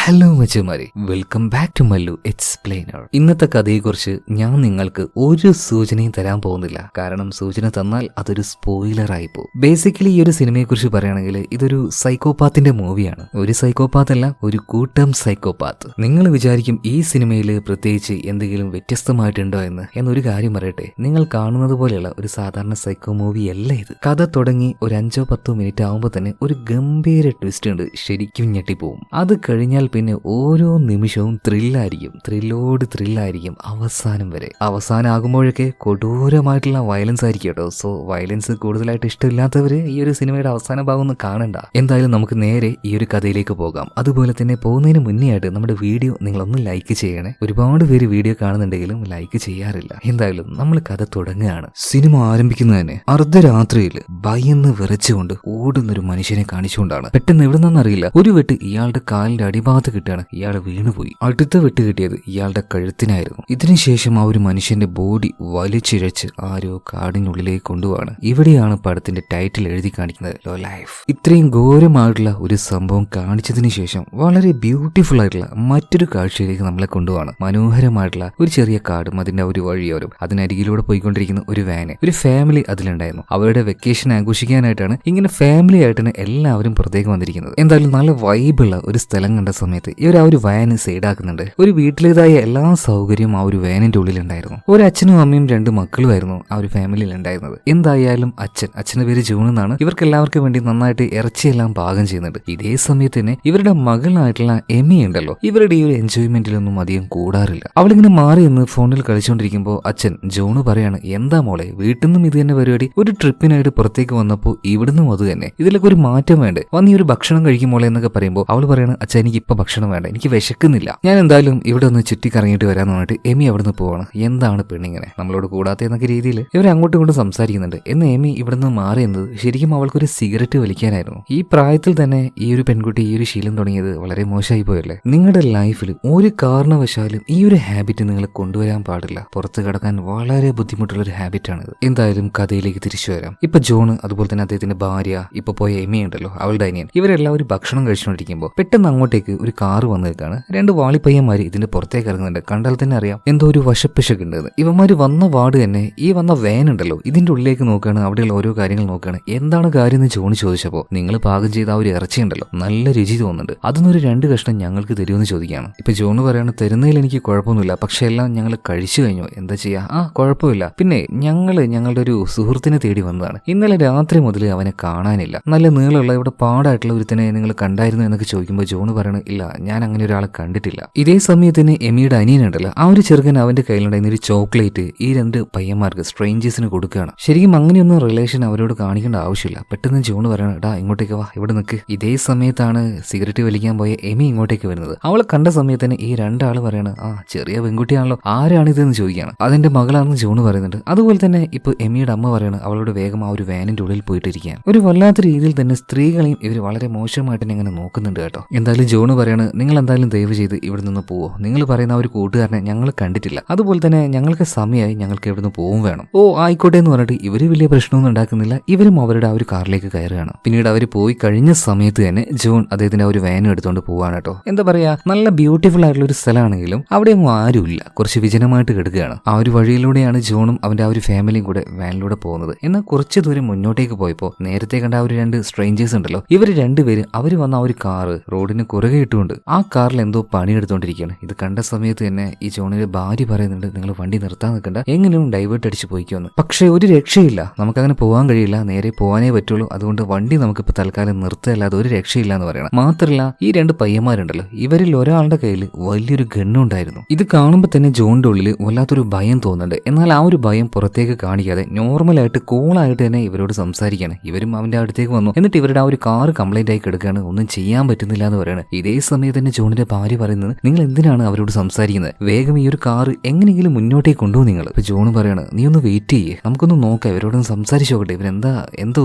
Hello മച്ചുമാരെ, welcome back to Mallu explainer. ഇന്നത്തെ കഥയെക്കുറിച്ച് ഞാൻ നിങ്ങൾക്ക് ഒരു സൂചനയും തരാൻ പോകുന്നില്ല. കാരണം സൂചന തന്നാൽ അതൊരു സ്പോയിലർ ആയി പോകും. ബേസിക്കലി ഈ ഒരു സിനിമയെക്കുറിച്ച് പറയുകയാണെങ്കിൽ ഇതൊരു സൈക്കോപാത്തിന്റെ മൂവിയാണ്. ഒരു സൈക്കോപാത്ത് അല്ല, ഒരു കൂട്ടം സൈക്കോപാത്ത്. നിങ്ങൾ വിചാരിക്കും ഈ സിനിമയിൽ പ്രത്യേകിച്ച് എന്തെങ്കിലും വ്യത്യസ്തമായിട്ടുണ്ടോ എന്നൊരു കാര്യം പറയട്ടെ. നിങ്ങൾ കാണുന്നത് പോലെയുള്ള ഒരു സാധാരണ സൈക്കോ മൂവി അല്ല ഇത്. കഥ തുടങ്ങി ഒരു 5-10 മിനിറ്റ് ആകുമ്പോൾ തന്നെ ഒരു ഗംഭീര ട്വിസ്റ്റ് ഉണ്ട്. ശരിക്കും ഞെട്ടിപ്പോവും. അത് കഴിഞ്ഞാൽ പിന്നെ ഓരോ നിമിഷവും ത്രില്ലായിരിക്കും അവസാനം വരെ. അവസാനം ആകുമ്പോഴൊക്കെ കൊടൂരമായിട്ടുള്ള വയലൻസ് ആയിരിക്കും കേട്ടോ. സോ വയലൻസ് കൂടുതലായിട്ട് ഇഷ്ടമില്ലാത്തവര് ഈ ഒരു സിനിമയുടെ അവസാന ഭാഗം ഒന്നും കാണണ്ട. എന്തായാലും നമുക്ക് നേരെ ഈ ഒരു കഥയിലേക്ക് പോകാം. അതുപോലെ തന്നെ പോകുന്നതിന് മുന്നേ ആയിട്ട് നമ്മുടെ വീഡിയോ നിങ്ങളൊന്ന് ലൈക്ക് ചെയ്യണേ. ഒരുപാട് പേര് വീഡിയോ കാണുന്നുണ്ടെങ്കിലും ലൈക്ക് ചെയ്യാറില്ല. എന്തായാലും നമ്മൾ കഥ തുടങ്ങുകയാണ്. സിനിമ ആരംഭിക്കുന്നതന്നെ അർദ്ധരാത്രിയിൽ ഭയന്ന് വിറച്ചുകൊണ്ട് ഓടുന്നൊരു മനുഷ്യനെ കാണിച്ചുകൊണ്ടാണ്. പെട്ടെന്ന് എവിടെ നിന്നറിയില്ല ഒരു വെട്ട് ഇയാളുടെ കാലിന്റെ അടിഭാഗത്ത് കിട്ടാണ്. ഇയാൾ വീണുപോയി. അടുത്ത വെട്ട് കിട്ടിയത് ഇയാളുടെ കഴുത്തിനായിരുന്നു. ഇതിനുശേഷം ആ ഒരു മനുഷ്യന്റെ ബോഡി വലിച്ചിഴച്ച് ആരോ കാടിനുള്ളിലേക്ക് കൊണ്ടുപോവാണ്. ഇവിടെയാണ് പടത്തിന്റെ ടൈറ്റിൽ എഴുതി കാണിക്കുന്നത് ലോ ലൈഫ്. ഇത്രയും ഘോരമായിട്ടുള്ള ഒരു സംഭവം കാണിച്ചതിന് ശേഷം വളരെ ബ്യൂട്ടിഫുൾ ആയിട്ടുള്ള മറ്റൊരു കാഴ്ചയിലേക്ക് നമ്മളെ കൊണ്ടുപോവാണ്. മനോഹരമായിട്ടുള്ള ഒരു ചെറിയ കാടും അതിന്റെ ഒരു വഴിയോരം അതിനരികിലൂടെ പോയിക്കൊണ്ടിരിക്കുന്ന ഒരു വാന്. ഒരു ഫാമിലി അതിലുണ്ടായിരുന്നു. അവരുടെ വെക്കേഷൻ ആഘോഷിക്കാനായിട്ടാണ് ഇങ്ങനെ ഫാമിലി ആയിട്ടാണ് എല്ലാവരും പുറത്തേക്ക് വന്നിരിക്കുന്നത്. എന്തായാലും നല്ല വൈബുള്ള ഒരു സ്ഥലം കണ്ട സമയത്ത് ഇവർ ആ ഒരു വാന് സൈഡാക്കുന്നുണ്ട്. ഒരു വീട്ടിലേതായ എല്ലാ സൗകര്യവും ആ ഒരു വാനിന്റെ ഉള്ളിൽ ഉണ്ടായിരുന്നു. ഒരു അച്ഛനും അമ്മയും 2 മക്കളുമായിരുന്നു ആ ഒരു ഫാമിലിയിൽ ഉണ്ടായിരുന്നത്. എന്തായാലും അച്ഛന്റെ പേര് ജൂൺ എന്നാണ്. ഇവർക്ക് എല്ലാവർക്കും വേണ്ടി നന്നായിട്ട് ഇറച്ചിയെല്ലാം പാകം ചെയ്യുന്നുണ്ട്. ഇതേ സമയത്ത് തന്നെ ഇവരുടെ മകളായിട്ടുള്ള എമി ഉണ്ടല്ലോ, ഇവരുടെ ഈ ഒരു എൻജോയ്മെന്റിലൊന്നും അധികം കൂടാറില്ല. അവളിങ്ങനെ മാറി നിന്ന് ഫോണിൽ കളിച്ചുകൊണ്ടിരിക്കുമ്പോൾ അച്ഛൻ ജോണ് പറയാണ്, എന്താ മോളെ വീട്ടിൽ നിന്നും ഇത് തന്നെ പരിപാടി? ഒരു ട്രിപ്പിനായിട്ട് പുറത്തേക്ക് വന്നപ്പോൾ ഇവിടുന്നും അത് തന്നെ, ഇതിലൊക്കെ ഒരു മാറ്റം വേണ്ടേ? വന്ന് ഈ ഒരു ഭക്ഷണം കഴിക്കും മോളെ എന്നൊക്കെ പറയുമ്പോൾ അവൾ പറയാണ്, അച്ഛൻ എനിക്ക് ഇപ്പൊ ഭക്ഷണം വേണ്ട, എനിക്ക് വിശക്കുന്നില്ല, ഞാൻ എന്തായാലും ഇവിടെ ഒന്ന് ചുറ്റി കറങ്ങിയിട്ട് വരാന്ന് പറഞ്ഞിട്ട് എമി അവിടെ നിന്ന് പോവാണ്. എന്താണ് പെണ്ണിങ്ങനെ നമ്മളോട് കൂടാത്ത എന്നൊക്കെ രീതിയിൽ ഇവർ അങ്ങോട്ടും ഇങ്ങോട്ടും സംസാരിക്കുന്നുണ്ട്. എന്ന് എമി ഇവിടെ നിന്ന് മാറി എന്നത് ശരിക്കും അവൾക്കൊരു സിഗരറ്റ് വലിക്കാനായിരുന്നു. ഈ പ്രായത്തിൽ തന്നെ ഈ ഒരു പെൺകുട്ടി ഈ ഒരു ശീലം തുടങ്ങിയത് വളരെ മോശമായി പോയല്ലേ. നിങ്ങളുടെ ലൈഫിൽ ഒരു കാരണവശാലും ഈ ഒരു ഹാബിറ്റ് നിങ്ങൾ കൊണ്ടുവരാൻ പാടില്ല. പുറത്ത് കിടക്കാൻ വളരെ ബുദ്ധിമുട്ടുള്ള ഒരു ഹാബിറ്റാണിത്. എന്തായാലും കഥയിലേക്ക് തിരിച്ചു വരാം. ഇപ്പൊ ജോൺ അതുപോലെ തന്നെ അദ്ദേഹത്തിന്റെ ഭാര്യ, ഇപ്പൊ പോയ എമി ഉണ്ടല്ലോ അവളുടെ അനിയൻ, ഇവരെല്ലാവരും ഭക്ഷണം കഴിച്ചുകൊണ്ടിരിക്കുമ്പോൾ പെട്ടെന്ന് അങ്ങോട്ടേക്ക് ഒരു കാറ് വന്നു നിൽക്കാണ്. 2 വാളിപ്പയ്യന്മാര് ഇതിന്റെ പുറത്തേക്ക് ഇറങ്ങുന്നുണ്ട്. കണ്ടാൽ തന്നെ അറിയാം എന്തോ ഒരു വശപ്പിശക്ക് ഉണ്ടെന്ന്. ഇവന്മാര് വന്ന വാർഡ് തന്നെ ഈ വന്ന വാൻ ഉണ്ടല്ലോ ഇതിന്റെ ഉള്ളിലേക്ക് നോക്കുകയാണ്. അവിടെയുള്ള ഓരോ കാര്യങ്ങൾ നോക്കുകയാണ്. എന്താണ് കാര്യം എന്ന് ജോണി ചോദിച്ചപ്പോൾ, നിങ്ങൾ പാകം ചെയ്ത ആ ഒരു ഇറച്ചി ഉണ്ടല്ലോ നല്ല രുചി തോന്നുന്നുണ്ട്, അതൊന്നൊരു 2 കഷ്ണം ഞങ്ങൾക്ക് തരുമെന്ന് ചോദിക്കുകയാണ്. ഇപ്പൊ ജോണ് പറയാണ്, തരുന്നതിൽ എനിക്ക് കുഴപ്പമൊന്നുമില്ല, പക്ഷെ എല്ലാം ഞങ്ങൾ കഴിച്ചു കഴിഞ്ഞു, എന്താ ചെയ്യാ? കുഴപ്പമില്ല, പിന്നെ ഞങ്ങളുടെ ഒരു സുഹൃത്തിനെ തേടി വന്നതാണ്. ഇന്നലെ രാത്രി മുതൽ അവനെ കാണാനില്ല. നല്ല നീളമുള്ള ഇവിടെ പാടായിട്ടുള്ള ഒരുത്തനെ നിങ്ങൾ കണ്ടായിരുന്നു എന്നൊക്കെ ചോദിക്കുമ്പോൾ ജോണ് പറയണ, ഇല്ല ഞാൻ അങ്ങനെ ഒരാളെ കണ്ടിട്ടില്ല. ഇതേ സമയത്തിന് എമിയുടെ അനിയനുണ്ടല്ലോ ആ ഒരു ചെറുക്കൻ അവന്റെ കയ്യിലുണ്ടായിരുന്ന ഒരു ചോക്ലേറ്റ് ഈ 2 പയ്യന്മാർക്ക് സ്ട്രേഞ്ചേഴ്സിന് കൊടുക്കുകയാണ്. ശരിക്കും അങ്ങനെയൊന്നും റിലേഷൻ അവരോട് കാണിക്കേണ്ട ആവശ്യമില്ല. പെട്ടെന്ന് ജോണ് പറയണം, എടാ ഇങ്ങോട്ടേക്ക് വാ, ഇവിടെ നിൽക്ക്. ഇതേ സമയത്താണ് സിഗരറ്റ് വലിക്കാൻ പോയ എമി ഇങ്ങോട്ടേക്ക് വരുന്നത്. അവളെ കണ്ട സമയത്തിന് ഈ 2 ആള് പറയണ, ചെറിയ പെൺകുട്ടിയാണല്ലോ, ആരാണിതെന്ന് ചോദിക്കുകയാണ്. അതെന്റെ മകളാണെന്ന് ജോണ് പറയുന്നുണ്ട്. അതുപോലെ തന്നെ ഇപ്പൊ എമിയുടെ അമ്മ പറയണ അവളോട് വേഗം ആ ഒരു വാനിന്റെ ഉള്ളിൽ പോയിട്ടിരിക്കാൻ. ഒരു വല്ലാത്ത രീതിയിൽ തന്നെ സ്ത്രീകളെയും ഇവർ വളരെ മോശമായിട്ട് തന്നെ ഇങ്ങനെ നോക്കുന്നുണ്ട് കേട്ടോ. എന്തായാലും ജോണ് പറയാണ്, നിങ്ങൾ എന്തായാലും ദയവ് ചെയ്ത് ഇവിടെ നിന്ന് പോവോ, നിങ്ങൾ പറയുന്ന ആ ഒരു കൂട്ടുകാരനെ ഞങ്ങൾ കണ്ടിട്ടില്ല, അതുപോലെ തന്നെ ഞങ്ങൾക്ക് സമയമായി, ഞങ്ങൾക്ക് ഇവിടെ നിന്ന് പോവും വേണം. ആയിക്കോട്ടെ എന്ന് പറഞ്ഞിട്ട് ഇവര് വലിയ പ്രശ്നമൊന്നും ഉണ്ടാക്കുന്നില്ല. ഇവരും അവരുടെ ആ ഒരു കാറിലേക്ക് കയറുകയാണ്. പിന്നീട് അവർ പോയി കഴിഞ്ഞ സമയത്ത് തന്നെ ജോൺ അദ്ദേഹത്തിന്റെ ആ ഒരു വാനും എടുത്തുകൊണ്ട് പോവാണ് കേട്ടോ. എന്താ പറയാ, നല്ല ബ്യൂട്ടിഫുൾ ആയിട്ടുള്ള ഒരു സ്ഥലമാണെങ്കിലും അവിടെ ഒന്നും ആരുമില്ല, കുറച്ച് വിജനമായിട്ട് കിടക്കുകയാണ്. ആ ഒരു വഴിയിലൂടെയാണ് ജോണും അവന്റെ ആ ഒരു ഫാമിലിയും കൂടെ വാനിലൂടെ പോകുന്നത്. എന്നാൽ കുറച്ച് ദൂരം മുന്നോട്ടേക്ക് പോയപ്പോൾ നേരത്തെ കണ്ട ആ ഒരു 2 സ്ട്രേഞ്ചേഴ്സ് ഉണ്ടല്ലോ, ഇവർ 2 പേരും അവര് വന്ന ആ ഒരു കാറ് റോഡിന് കുറുകെ ഇട്ടുകൊണ്ട് ആ കാറിൽ എന്തോ പണിയെടുത്തോണ്ടിരിക്കുകയാണ്. ഇത് കണ്ട സമയത്ത് തന്നെ ഈ ജോണിന്റെ ഭാര്യ പറയുന്നുണ്ട്, നിങ്ങൾ വണ്ടി നിർത്താൻ നിൽക്കണ്ട, എങ്ങനെയും ഡൈവേർട്ട് അടിച്ച് പോയിക്കുമെന്ന്. പക്ഷേ ഒരു രക്ഷയില്ല, നമുക്കങ്ങനെ പോകാൻ കഴിയില്ല, നേരെ പോകാനേ പറ്റുള്ളൂ, അതുകൊണ്ട് വണ്ടി നമുക്കിപ്പോൾ തൽക്കാലം നിർത്തല്ലാതെ ഒരു രക്ഷയില്ല എന്ന് പറയണം. മാത്രമല്ല ഈ 2 പയ്യന്മാരുണ്ടല്ലോ, ഇവരിൽ ഒരാളുടെ കയ്യിൽ വലിയൊരു ഗണ്ണുണ്ടായിരുന്നു. ഇത് കാണുമ്പോൾ തന്നെ ജോണിന്റെ ഉള്ളിൽ വല്ലാത്തൊരു ഭയം തോന്നുന്നുണ്ട്. എന്നാൽ ആ ഒരു ഭയം പുറത്തേക്ക് കാണിക്കാതെ നോർമലായിട്ട് കൂളായിട്ട് തന്നെ ഇവരോട് സംസാരിക്കുകയാണ്. ഇവരും അവന്റെ അടുത്തേക്ക് വന്നു. എന്നിട്ട് ഇവരുടെ ആ ഒരു കാർ കംപ്ലൈന്റ് ആയി കിടക്കുകയാണ്, ഒന്നും ചെയ്യാൻ പറ്റുന്നില്ല എന്ന് പറയാണ്. ഇതേ സമയത്ത് തന്നെ ജോണിന്റെ ഭാര്യ പറയുന്നത്, നിങ്ങൾ എന്തിനാണ് അവരോട് സംസാരിക്കുന്നത്, വേഗം ഈ ഒരു കാർ എങ്ങനെയെങ്കിലും മുന്നോട്ടേക്ക് കൊണ്ടുപോകും നിങ്ങൾ. ഇപ്പൊ ജോൺ പറയാണ്, നീ ഒന്ന് വെയിറ്റ് ചെയ്യേ, നമുക്കൊന്ന് നോക്കാം, ഇവരോടൊന്ന് സംസാരിച്ചു നോക്കട്ടെ, ഇവരെന്താ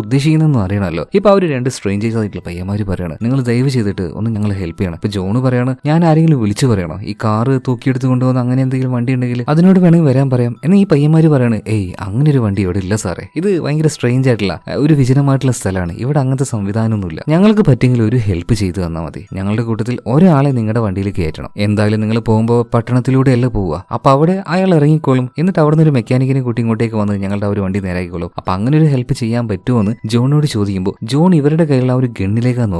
ഉദ്ദേശിക്കുന്നതെന്ന് അറിയണമല്ലോ. ഇപ്പൊ ആ ഒരു 2 സ്ട്രേഞ്ചേഴ്സ് ആയിട്ടുള്ള പയ്യന്മാര് പറയാണ്, നിങ്ങൾ ദയവ് ചെയ്തിട്ട് ഒന്ന് ഞങ്ങളെ ഹെൽപ്പ് ചെയ്യണം. ഇപ്പൊ ജോണ് പറയാണ്, ഞാൻ ആരെങ്കിലും വിളിച്ചു പറയണോ, ഈ കാറ് തൂക്കിയെടുത്ത് കൊണ്ടുപോകുന്ന അങ്ങനെ എന്തെങ്കിലും വണ്ടി ഉണ്ടെങ്കിൽ അതിനോട് വേണമെങ്കിൽ വരാൻ പറയാം. എന്നാൽ ഈ പയ്യന്മാര് പറയാണ്, അങ്ങനെ ഒരു വണ്ടി ഇവിടെ ഇല്ല സാറേ, ഇത് ഭയങ്കര സ്ട്രേഞ്ച് ആയിട്ടുള്ള ഒരു വിജനമായിട്ടുള്ള സ്ഥലമാണ്, ഇവിടെ അങ്ങനത്തെ സംവിധാനമൊന്നുമില്ല, ഞങ്ങൾക്ക് പറ്റെങ്കിൽ ഒരു ഹെൽപ്പ് ചെയ്തു തന്നാൽ മതി, ഞങ്ങളുടെ കൂട്ടത്തിൽ കൂട്ടത്തിൽ ഒരാളെ നിങ്ങളുടെ വണ്ടിയിൽ കയറ്റണം. എന്തായാലും നിങ്ങൾ പോകുമ്പോൾ പട്ടണത്തിലൂടെയല്ല പോവുക. അപ്പൊ അവിടെ അയാൾ ഇറങ്ങിക്കോളും. എന്നിട്ട് അവിടെ നിന്ന് ഒരു മെക്കാനിക്കിനെ കൂട്ടി ഇങ്ങോട്ടേക്ക് വന്ന് ഞങ്ങളുടെ ഒരു വണ്ടി നേരാക്കിക്കോളും. അപ്പൊ അങ്ങനെ ഒരു ഹെൽപ്പ് ചെയ്യാൻ പറ്റുമോ എന്ന് ജോണിനോട് ചോദിക്കുമ്പോൾ ജോൺ ഇവരുടെ കയ്യിലുള്ള ഒരു ഗണ്ണിലേക്കാണ്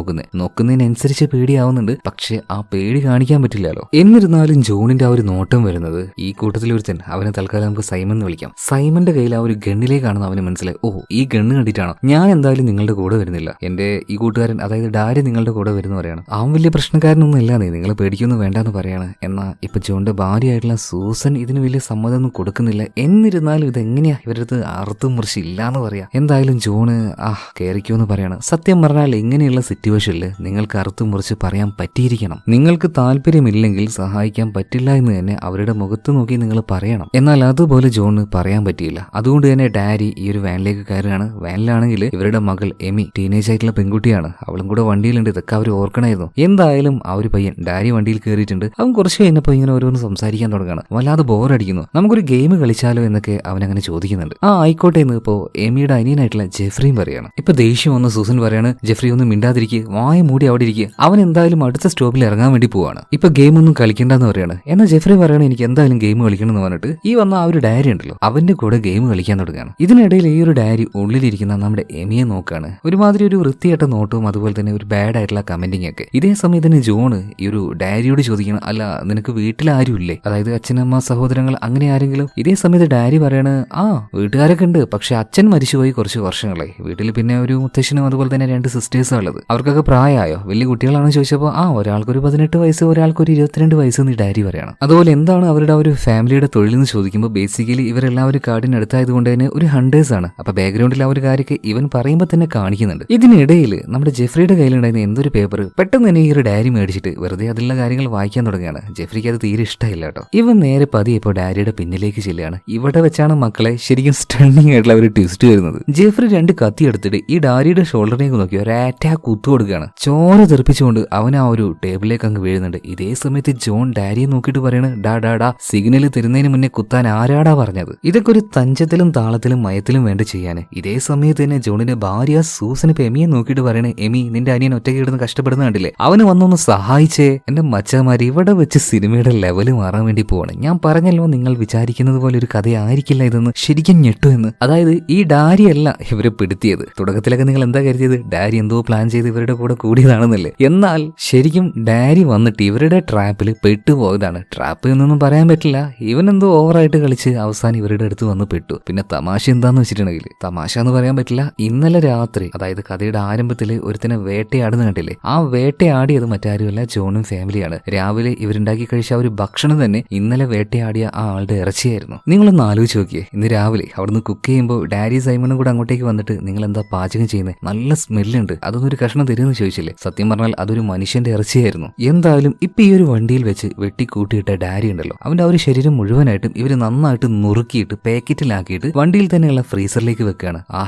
നോക്കുന്നതിനനുസരിച്ച് പേടിയാവുന്നുണ്ട്. പക്ഷെ ആ പേടി കാണിക്കാൻ പറ്റില്ലല്ലോ. എന്നിരുന്നാലും ജോണിന്റെ ആ ഒരു നോട്ടം വരുന്നത് ഈ കൂട്ടത്തിൽ ഒരുത്തൻ, അവനെ തൽക്കാലം നമുക്ക് സൈമൺ എന്ന് വിളിക്കാം. സൈമന്റെ കയ്യിൽ ആ ഒരു ഗണ്ണിലേക്കാണെന്ന് അവന് മനസ്സിലായി. ഓ, ഈ ഗണ്ണ് കണ്ടിട്ടാണോ ഞാൻ എന്തായാലും നിങ്ങളുടെ കൂടെ വരുന്നില്ല. എന്റെ ഈ കൂട്ടുകാരൻ അതായത് ഡാരി നിങ്ങളുടെ കൂടെ വരുന്ന പറയാണ്. അവൻ വലിയ പ്രശ്നക്കാരനൊന്നും ഇല്ലാന്നേ, നിങ്ങൾ പേടിക്കൊന്നും വേണ്ടെന്ന് പറയാണ്. എന്നാ ഇപ്പൊ ജോണിന്റെ ഭാര്യയായിട്ടുള്ള സൂസൻ ഇതിന് വലിയ സമ്മതമൊന്നും കൊടുക്കുന്നില്ല. എന്നിരുന്നാലും ഇതെങ്ങനെയാ ഇവരടുത്ത് അറുത്തും മുറിച്ചില്ലാന്ന് പറയാ. എന്തായാലും ജോണ് കയറിക്കോന്ന് പറയാണ്. സത്യം പറഞ്ഞാൽ ഇങ്ങനെയുള്ള സിറ്റുവേഷനിൽ നിങ്ങൾക്ക് അറുത്തും മുറിച്ച് പറയാൻ പറ്റിയിരിക്കണം. നിങ്ങൾക്ക് താല്പര്യമില്ലെങ്കിൽ സഹായിക്കാൻ പറ്റില്ല എന്ന് തന്നെ അവരുടെ മുഖത്ത് നോക്കി നിങ്ങൾ പറയണം. എന്നാൽ അതുപോലെ ജോണ് പറയാൻ പറ്റിയില്ല. അതുകൊണ്ട് തന്നെ ഡാരി ഈ ഒരു വാനിലേക്ക് കയറുകയാണ്. വാനിലാണെങ്കിൽ ഇവരുടെ മകൾ എമി ടീനേജ് ആയിട്ടുള്ള പെൺകുട്ടിയാണ്. അവളും കൂടെ വണ്ടിയിലുണ്ട്. ഇതൊക്കെ അവർ ഓർക്കണമായിരുന്നു. എന്തായാലും ആ ഒരു പയ്യൻ ഡാരി വണ്ടിയിൽ കയറിയിട്ടുണ്ട്. അവൻ കുറച്ച് കഴിഞ്ഞപ്പോൾ ഇങ്ങനെ ഓരോന്ന് സംസാരിക്കാൻ തുടങ്ങുകയാണ്. വല്ലാതെ ബോറടിക്കുന്നു. നമുക്കൊരു ഗെയിം കളിച്ചാലോ എന്നൊക്കെ അവൻ അങ്ങനെ ചോദിക്കുന്നുണ്ട്. ആയിക്കോട്ടെ എന്ന് ഇപ്പോ എമിയുടെ അനിയനായിട്ടുള്ള ജെഫ്രിയും പറയാണ്. ഇപ്പൊ ദേഷ്യം വന്ന് സൂസൻ പറയാണ്, ജെഫ്രി ഒന്നും മിണ്ടാതിരിക്കുക, വായ മൂടി അവിടെ ഇരിക്കുക. അവൻ എന്തായാലും അടുത്ത സ്റ്റോപ്പിൽ ഇറങ്ങാൻ വേണ്ടി പോവാണ്. ഇപ്പൊ ഗെയിം ഒന്നും കളിക്കണ്ടെന്ന് പറയാണ്. എന്നാൽ ജെഫ്രി പറയാണ്, എനിക്ക് എന്തായാലും ഗെയിം കളിക്കണം എന്ന് പറഞ്ഞിട്ട് ഈ വന്ന ആ ഒരു ഡയറി ഉണ്ടല്ലോ അവന്റെ കൂടെ ഗെയിം കളിക്കാൻ തുടങ്ങുകയാണ്. ഇതിനിടയിൽ ഈ ഒരു ഡയറി ഉള്ളിലിരിക്കുന്ന നമ്മുടെ എമിയെ നോക്കാണ്. ഒരുമാതിരി ഒരു വൃത്തിയായിട്ട നോട്ടവും അതുപോലെ തന്നെ ഒരു ബാഡ് ആയിട്ടുള്ള കമന്റിങ് ഒക്കെ. ഇതേ സമയത്ത് തന്നെ ജോണ് ഈ ഒരു ഡയറിയോട് ചോദിക്കണം, അല്ല നിനക്ക് വീട്ടിൽ ആരും ഇല്ലേ, അതായത് അച്ഛനമ്മ സഹോദരങ്ങൾ അങ്ങനെ ആരെങ്കിലും? ഇതേ സമയത്ത് ഡയറി പറയാണ്, വീട്ടുകാരൊക്കെ ഉണ്ട്, പക്ഷെ അച്ഛൻ മരിച്ചുപോയി കുറച്ച് വർഷങ്ങളായി. വീട്ടിൽ പിന്നെ ഒരു മുത്തശ്ശനും അതുപോലെ തന്നെ 2 സിസ്റ്റേഴ്സാണ് ഉള്ളത്. അവർക്കൊക്കെ പ്രായമായോ, വലിയ കുട്ടികളാണെന്ന് ചോദിച്ചപ്പോൾ ഒരാൾക്കൊരു 18 വയസ്സ്, ഒരാൾക്കൊരു 22 വയസ്സ് എന്ന് ഡയറി പറയണം. അതുപോലെ എന്താണ് അവരുടെ ഒരു ഫാമിലിയുടെ തൊഴിൽ എന്ന് ചോദിക്കുമ്പോൾ ബേസിക്കലി ഇവരെല്ലാവരും കാടിനടുത്തായതുകൊണ്ട് തന്നെ ഒരു ഹണ്ടേഴ്സ് ആണ്. അപ്പൊ ബാക്ക്ഗ്രൗണ്ടിൽ ആ ഒരു കാര്യമൊക്കെ ഇവൻ പറയുമ്പോൾ തന്നെ കാണിക്കുന്നുണ്ട്. ഇതിനിടയിൽ നമ്മുടെ ജെഫ്രിയുടെ കയ്യിലുണ്ടായിരുന്ന എന്തൊരു പേപ്പർ പെട്ടെന്ന് തന്നെ ഈ ഒരു ഡയറി മേടിച്ചിട്ട് വെറുതെ അതിലുള്ള കാര്യങ്ങൾ വായിക്കാൻ തുടങ്ങുകയാണ്. ജെഫ്രിക്ക് അത് തീരെ ഇഷ്ടമില്ല കേട്ടോ. ഇവൻ നേരെ പതിയെ ഇപ്പോൾ ഡാരിയുടെ പിന്നിലേക്ക് ചെല്ലുകയാണ്. ഇവിടെ വെച്ചാണ് മക്കളെ ശരിക്കും സ്റ്റണ്ണിങ് ആയിട്ടുള്ള ഒരു ട്വിസ്റ്റ് വരുന്നത്. ജെഫ്രി 2 കത്തി എടുത്തിട്ട് ഈ ഡാരിയുടെ ഷോൾഡറിലേക്ക് നോക്കി ഒരു അറ്റാക്ക് കുത്തു കൊടുക്കുകയാണ്. ചോര തെറിപ്പിച്ചുകൊണ്ട് അവൻ ആ ഒരു ടേബിളിലേക്ക് അങ്ങ് വീഴുന്നുണ്ട്. ഇതേ സമയത്ത് ജോൺ ഡാരിയെ നോക്കിയിട്ട് പറയാണ്, ഡാ സിഗ്നൽ തരുന്നതിന് മുന്നേ കുത്താൻ ആരാടാ പറഞ്ഞത്? ഇതൊക്കെ ഒരു തഞ്ചത്തിലും താളത്തിലും മയത്തിലും വേണ്ട ചെയ്യാന്. ഇതേ സമയത്ത് തന്നെ ജോണിന്റെ ഭാര്യ സൂസൻ ഇപ്പൊ എമിയെ നോക്കിയിട്ട് പറയണേ, എമി നിന്റെ അനിയൻ ഒറ്റയ്ക്ക് കിടന്ന് കഷ്ടപ്പെടുന്ന കണ്ടില്ലേ, അവന് വന്നൊന്ന് സഹായിച്ചേ. എന്റെ മച്ചമാര് ഇവിടെ വെച്ച് സിനിമയുടെ ലെവല് മാറാൻ വേണ്ടി പോവാണ്. ഞാൻ പറഞ്ഞല്ലോ നിങ്ങൾ വിചാരിക്കുന്നത് പോലെ ഒരു കഥയായിരിക്കില്ല ഇതെന്ന്. ശരിക്കും ഞെട്ടുമെന്ന്. അതായത് ഈ ഡാരി അല്ല ഇവരെ പിടുത്തിയത്. തുടക്കത്തിലൊക്കെ നിങ്ങൾ എന്താ കരുതിയത്, ഡാരി എന്തോ പ്ലാൻ ചെയ്ത് ഇവരുടെ കൂടെ കൂടിയതാണെന്നല്ലേ? എന്നാൽ ശരിക്കും ഡാരി വന്നിട്ട് ഇവരുടെ ട്രാപ്പിൽ പെട്ടുപോയതാണ്. ട്രാപ്പ് എന്നൊന്നും പറയാൻ പറ്റില്ല, ഇവൻ എന്തോ ഓവറായിട്ട് കളിച്ച് അവസാനം ഇവരുടെ അടുത്ത് വന്ന് പെട്ടു. പിന്നെ തമാശ എന്താന്ന് വെച്ചിട്ടുണ്ടെങ്കിൽ, തമാശ എന്ന് പറയാൻ പറ്റില്ല, ഇന്നലെ രാത്രി അതായത് കഥയുടെ ആരംഭത്തിൽ ഒരുത്തിനെ വേട്ടയാടുന്ന കണ്ടില്ലേ, ആ വേട്ടയാടിയത് മറ്റാരുമല്ല ജോണും ഫാമിലിയാണ്. രാവിലെ ഇവരുണ്ടാക്കി കഴിച്ച ഒരു ഭക്ഷണം തന്നെ ഇന്നലെ വേട്ടയാടിയ ആ ആളുടെ ഇറച്ചിയായിരുന്നു. നിങ്ങളൊന്ന് ആലോചിച്ച് നോക്കിയേ, ഇന്ന് രാവിലെ അവിടുന്ന് കുക്ക് ചെയ്യുമ്പോൾ ഡാരി സൈമണും കൂടെ അങ്ങോട്ടേക്ക് വന്നിട്ട് നിങ്ങൾ എന്താ പാചകം ചെയ്യുന്നത്, നല്ല സ്മെല്ലുണ്ട്, അതൊന്നും ഒരു കഷ്ണം തരുമെന്ന് ചോദിച്ചില്ലേ? സത്യം പറഞ്ഞാൽ അതൊരു മനുഷ്യന്റെ ഇറച്ചിയായിരുന്നു. എന്തായാലും ഇപ്പൊ ഈ ഒരു വണ്ടിയിൽ വെച്ച് വെട്ടിക്കൂട്ടിയിട്ട ഡാരി ഉണ്ടല്ലോ, അവന്റെ ആ ഒരു ശരീരം മുഴുവനായിട്ടും ഇവര് നന്നായിട്ട് നുറുക്കിയിട്ട് പാക്കറ്റിലാക്കിയിട്ട് വണ്ടിയിൽ തന്നെയുള്ള ഫ്രീസറിലേക്ക് വെക്കുകയാണ്.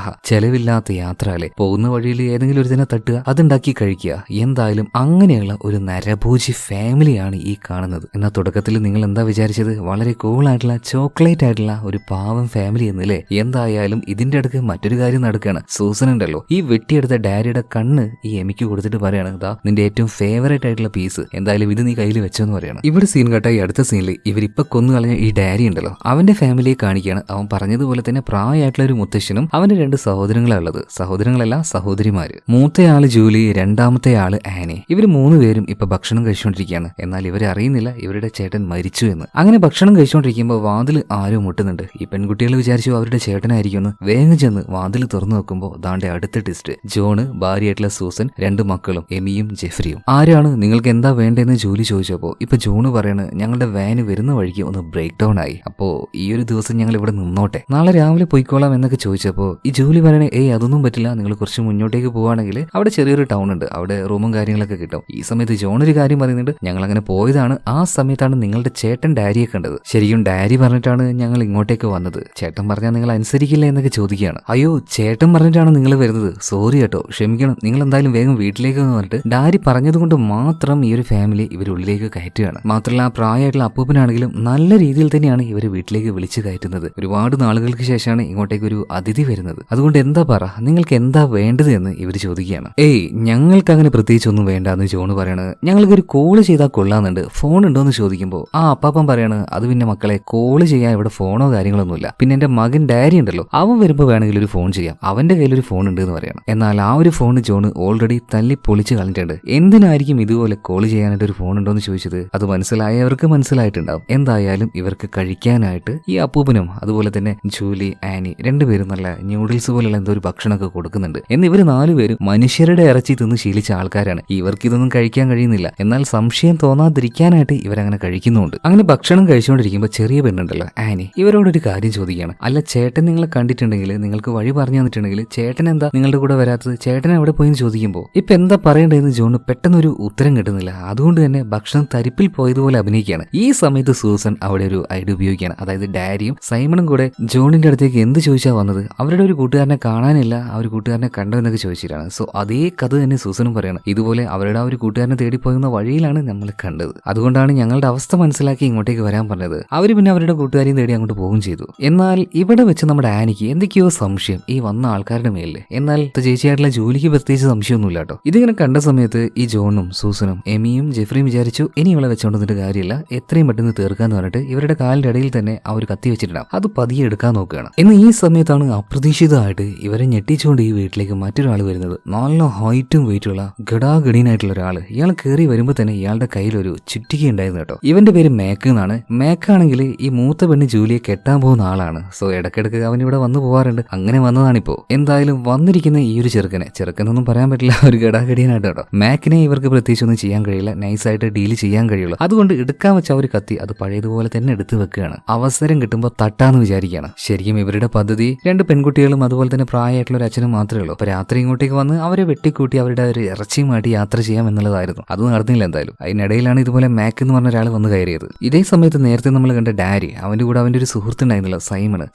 ചെലവില്ലാത്ത യാത്ര അല്ലേ, പോകുന്ന വഴിയിൽ ഏതെങ്കിലും ഒരു ദിനം തട്ടുക, അതുണ്ടാക്കി കഴിക്കുക. എന്തായാലും അങ്ങനെയുള്ള ഒരു നരഭോജി ഫാമിലിയാണ് ഈ കാണുന്നത്. എന്നാൽ തുടക്കത്തിൽ നിങ്ങൾ എന്താ വിചാരിച്ചത്, വളരെ കൂളായിട്ടുള്ള ചോക്ലേറ്റ് ആയിട്ടുള്ള ഒരു പാവം ഫാമിലി എന്നല്ലേ? എന്തായാലും ഇതിന്റെ അടുക്ക് മറ്റൊരു കാര്യം നടക്കുകയാണ്. സൂസൻ ഉണ്ടല്ലോ, ഈ വെട്ടിയെടുത്ത ഡാരിയുടെ കണ്ണ് ഈ എമിക്ക് കൊടുത്തിട്ട് പറയാണ്, ദാ നിന്റെ ഏറ്റവും ഫേവറേറ്റ് ആയിട്ടുള്ള പീസ്, എന്തായാലും ഇത് നീ കയ്യിൽ വെച്ചോന്ന് പറയണം. ഇവിടെ സീൻ കേട്ട ഈ അടുത്ത സീനിൽ ഇവരിപ്പൊ കൊന്നു കളഞ്ഞ ഈ ഡാരി ഉണ്ടല്ലോ അവന്റെ ഫാമിലിയെ കാണിക്കുകയാണ്. അവൻ പറഞ്ഞതുപോലെ തന്നെ പ്രായമായിട്ടുള്ള ഒരു മുത്തശ്ശനും അവന്റെ 2 സഹോദരങ്ങളാണ് ഉള്ളത്. സഹോദരങ്ങളല്ല, സഹോദരിമാര്. മൂത്തയാള് ജൂലി, രണ്ടാമത്തെ ആള് ആനി. ഇവര് 3 പേരും ഇപ്പൊ ഭക്ഷണം കഴിച്ചുകൊണ്ടിരിക്കുകയാണ്. എന്നാൽ ഇവരെ അറിയുന്നില്ല ഇവരുടെ ചേട്ടൻ മരിച്ചു എന്ന്. അങ്ങനെ ഭക്ഷണം കഴിച്ചുകൊണ്ടിരിക്കുമ്പോൾ വാതിൽ ആരോ മുട്ടുന്നുണ്ട്. ഈ പെൺകുട്ടികൾ വിചാരിച്ചു അവരുടെ ചേട്ടനായിരിക്കുമെന്ന്. വേഗം ചെന്ന് വാതിൽ തുറന്നു നോക്കുമ്പോൾ ദാണ്ടെ അടുത്ത ടിസ്റ്റ്, ജോണ്, ഭാര്യയായിട്ടുള്ള സൂസൻ, 2 മക്കളും എമിയും ജെഫ്രിയും. ആരാണ്, നിങ്ങൾക്ക് എന്താ വേണ്ടതെന്ന് ജോലി ചോദിച്ചപ്പോ ഇപ്പൊ ജോണ് പറയാണ്, ഞങ്ങളുടെ വാന് വരുന്ന വഴിക്ക് ഒന്ന് ബ്രേക്ക് ഡൗൺ ആയി, അപ്പോ ഈ ഒരു ദിവസം ഞങ്ങൾ ഇവിടെ നിന്നോട്ടെ, നാളെ രാവിലെ പോയിക്കോളാം എന്നൊക്കെ ചോദിച്ചപ്പോ ഈ ജോലി പറയണേ, അതൊന്നും പറ്റില്ല, നിങ്ങൾ കുറച്ച് മുന്നോട്ടേക്ക് പോവാണെങ്കിൽ അവിടെ ചെറിയൊരു ടൗൺ ഉണ്ട്, അവിടെ റൂമും കാര്യങ്ങളൊക്കെ കിട്ടും. ഈ സമയത്ത് ജോൺ ഒരു കാര്യം പറയുന്നുണ്ട്, ഞങ്ങൾ അങ്ങനെ പോയതാണ്, ആ സമയത്താണ് നിങ്ങളുടെ ചേട്ടൻ ഡാരിയെ കണ്ടത്. ശരിക്കും ഡാരി പറഞ്ഞിട്ടാണ് ഞങ്ങൾ ഇങ്ങോട്ടേക്ക് വന്നത്, ചേട്ടൻ പറഞ്ഞാൽ നിങ്ങൾ അനുസരിക്കില്ല എന്നൊക്കെ ചോദിക്കുകയാണ്. അയ്യോ ചേട്ടൻ പറഞ്ഞിട്ടാണ് നിങ്ങൾ വരുന്നത്, സോറി കേട്ടോ, ക്ഷമിക്കണം, നിങ്ങൾ എന്തായാലും വേഗം വീട്ടിലേക്ക് പറഞ്ഞിട്ട് ഡാരി പറഞ്ഞതുകൊണ്ട് മാത്രം ഈ ഒരു ഫാമിലി ഇവരുള്ളിലേക്ക് കയറ്റുകയാണ്. മാത്രമല്ല ആ പ്രായമായിട്ടുള്ള അപ്പൂപ്പനാണെങ്കിലും നല്ല രീതിയിൽ തന്നെയാണ് ഇവര് വീട്ടിലേക്ക് വിളിച്ചു കയറ്റുന്നത്. ഒരുപാട് നാളുകൾക്ക് ശേഷമാണ് ഇങ്ങോട്ടേക്ക് ഒരു അതിഥി വരുന്നത്. അതുകൊണ്ട് എന്താ പറ, നിങ്ങൾക്ക് എന്താ വേണ്ടത് എന്ന് ഇവർ ചോദിക്കുകയാണ്. ഞങ്ങൾക്ക് അങ്ങനെ പ്രത്യേകിച്ച് ഒന്നും വേണ്ട എന്ന് ജോണ് വന്ന് പറയണത് ഞങ്ങൾക്കൊരു കോള് ചെയ്താൽ കൊള്ളാന്നുണ്ട്, ഫോൺ ഉണ്ടോന്ന് ചോദിക്കുമ്പോൾ ആ അപ്പാപ്പൻ പറയാണ് അത് പിന്നെ മക്കളെ കോള് ചെയ്യാൻ ഇവിടെ ഫോണോ കാര്യങ്ങളൊന്നുമില്ല, പിന്നെ എന്റെ മകൻ ഡാരി ഉണ്ടല്ലോ അവൻ വരുമ്പോൾ വേണമെങ്കിൽ ഒരു ഫോൺ ചെയ്യാം, അവന്റെ കയ്യിൽ ഒരു ഫോൺ ഉണ്ട് എന്ന് പറയണം. എന്നാൽ ആ ഒരു ഫോൺ ജോൺ ഓൾറെഡി തല്ലി പൊളിച്ച് കളഞ്ഞിട്ടുണ്ട്. എന്തിനായിരിക്കും ഇതുപോലെ കോള് ചെയ്യാനായിട്ട് ഒരു ഫോൺ ഉണ്ടോന്ന് ചോദിച്ചത്? അത് മനസ്സിലായവർക്ക് മനസ്സിലായിട്ടുണ്ടാവും. എന്തായാലും ഇവർക്ക് കഴിക്കാനായിട്ട് ഈ അപ്പൂപ്പനും അതുപോലെ തന്നെ ജൂലി ആനി രണ്ടുപേരും നല്ല ന്യൂഡിൽസ് പോലുള്ള എന്തോ ഒരു ഭക്ഷണമൊക്കെ കൊടുക്കുന്നുണ്ട്. എന്നിവർ നാലുപേരും മനുഷ്യരുടെ ഇറച്ചി തിന്ന് ശീലിച്ച ആൾക്കാരാണ്. ഇവർക്ക് ഇതൊന്നും കഴിക്കാൻ കഴിയുന്നില്ല. എന്നാൽ സംശയം തോന്നാതിരിക്കാനായിട്ട് ഇവരങ്ങനെ കഴിക്കുന്നുണ്ട്. അങ്ങനെ ഭക്ഷണം കഴിച്ചുകൊണ്ടിരിക്കുമ്പോൾ ചെറിയ പെണ്ണുണ്ടല്ലോ ആനി ഇവരോടൊരു കാര്യം ചോദിക്കുകയാണ്. അല്ല ചേട്ടൻ നിങ്ങളെ കണ്ടിട്ടുണ്ടെങ്കിൽ, നിങ്ങൾക്ക് വഴി പറഞ്ഞു തന്നിട്ടുണ്ടെങ്കിൽ ചേട്ടൻ എന്താ നിങ്ങളുടെ കൂടെ വരാത്തത്, ചേട്ടൻ എവിടെ പോയെന്ന് ചോദിക്കുമ്പോൾ ഇപ്പൊ എന്താ പറയേണ്ടതെന്ന് ജോണ് പെട്ടെന്നൊരു ഉത്തരം കിട്ടുന്നില്ല. അതുകൊണ്ട് തന്നെ ഭക്ഷണം തരിപ്പിൽ പോയതുപോലെ അഭിനയിക്കുകയാണ്. ഈ സമയത്ത് സൂസൻ അവിടെ ഒരു ഐഡിയ ഉപയോഗിക്കുകയാണ്. അതായത് ഡാരിയും സൈമണും കൂടെ ജോണിന്റെ അടുത്തേക്ക് എന്ത് ചോദിച്ചാ വന്നത്, അവരുടെ ഒരു കൂട്ടുകാരനെ കാണാനില്ല, ആ ഒരു കൂട്ടുകാരനെ കണ്ടോ എന്നൊക്കെ ചോദിച്ചിട്ടാണ്. സോ അതേ കഥ തന്നെ സൂസനും പറയണം. ഇതുപോലെ അവരുടെ ആ ഒരു കൂട്ടുകാരനെ തേടിപ്പോകുന്ന വഴിയിലാണ് നമ്മൾ കണ്ടത്. അതുകൊണ്ടാണ് ഞങ്ങളുടെ അവസ്ഥ മനസ്സിലാക്കി ഇങ്ങോട്ടേക്ക് വരാൻ പറഞ്ഞത്. അവര് പിന്നെ അവരുടെ കൂട്ടുകാരെയും തേടി അങ്ങോട്ട് പോകുകയും ചെയ്തു. എന്നാൽ ഇവിടെ വെച്ച് നമ്മുടെ ആനിക്ക് എന്തൊക്കെയോ സംശയം ഈ വന്ന ആൾക്കാരുടെ മേലില്. എന്നാൽ ചേച്ചിയായിട്ടുള്ള ജോലിക്ക് പ്രത്യേകിച്ച് സംശയമൊന്നുമില്ല കേട്ടോ. ഇതിങ്ങനെ കണ്ട സമയത്ത് ഈ ജോണും സൂസനും എമിയും ജെഫ്രിയും വിചാരിച്ചു ഇനി ഇവളെ വെച്ചോണ്ടതിന്റെ കാര്യമില്ല, എത്രയും പെട്ടെന്ന് തീർക്കാന്ന് പറഞ്ഞിട്ട് ഇവരുടെ കാലിന്റെ ഇടയിൽ തന്നെ ആ ഒരു കത്തി വെച്ചിട്ടുണ്ടാവും. അത് പതിയെ എടുക്കാൻ നോക്കുകയാണ്. എന്നാൽ ഈ സമയത്താണ് അപ്രതീക്ഷിതമായിട്ട് ഇവരെ ഞെട്ടിച്ചുകൊണ്ട് ഈ വീട്ടിലേക്ക് മറ്റൊരാൾ വരുന്നത്. നല്ല ഹൈറ്റും വെയിറ്റുള്ള ഗടാഗടീനായിട്ടുള്ള ഒരാൾ. ഇയാൾ കയറി വരുമ്പോൾ തന്നെ ഇയാളുടെ കയ്യിൽ ഒരു ചുറ്റിക ഉണ്ടായിരുന്നു കേട്ടോ. ഇവന്റെ പേര് മേക്ക് എന്നാണ്. മേക്കാണെങ്കിൽ ഈ മൂത്ത പെണ്ണ് ജൂലിയെ കെട്ടാൻ പോകുന്ന ആളാണ്. സോ ഇടയ്ക്കിടയ്ക്ക് അവൻ ഇവിടെ വന്നു പോവാറുണ്ട്. അങ്ങനെ വന്നതാണിപ്പോ. എന്തായാലും വന്നിരിക്കുന്ന ഈ ഒരു ചെറുക്കനൊന്നും പറയാൻ പറ്റില്ല, ഒരു ഗടാഗടിയനായിട്ട് കേട്ടോ. മാക്കിനെ ഇവർക്ക് പ്രത്യേകിച്ച് ഒന്നും ചെയ്യാൻ കഴിയില്ല, നൈസായിട്ട് ഡീൽ ചെയ്യാൻ കഴിയുള്ളൂ. അതുകൊണ്ട് എടുക്കാൻ വെച്ച ഒരു കത്തി അത് പഴയതുപോലെ തന്നെ എടുത്തു വെക്കുകയാണ്. അവസരം കിട്ടുമ്പോൾ തട്ടാന്ന് വിചാരിക്കുകയാണ്. ശരിക്കും ഇവരുടെ പദ്ധതി രണ്ട് പെൺകുട്ടികളും അതുപോലെ തന്നെ പ്രായമായിട്ടുള്ള ഒരു അച്ഛനും മാത്രമേ ഉള്ളൂ. അപ്പൊ രാത്രി ഇങ്ങോട്ടേക്ക് വന്ന് അവരെ വെട്ടിക്കൂട്ടി അവരുടെ ഒരു ഇറച്ചിയുമായിട്ട് യാത്ര ചെയ്യാം എന്നുള്ളതായിരുന്നു. അത് നടന്നില്ല എന്തായാലും. അതിനിടയിലാണ് ഇതുപോലെ മാക്ക് എന്ന് പറഞ്ഞ ഒരാൾ വന്ന് കയറിയത്. ഇതേ സമയത്ത് നേരത്തെ നമ്മൾ കണ്ട ഡാരി, അവന്റെ കൂടെ അവന്റെ ഒരു സുഹൃത്തുണ്ടായിരുന്നില്ല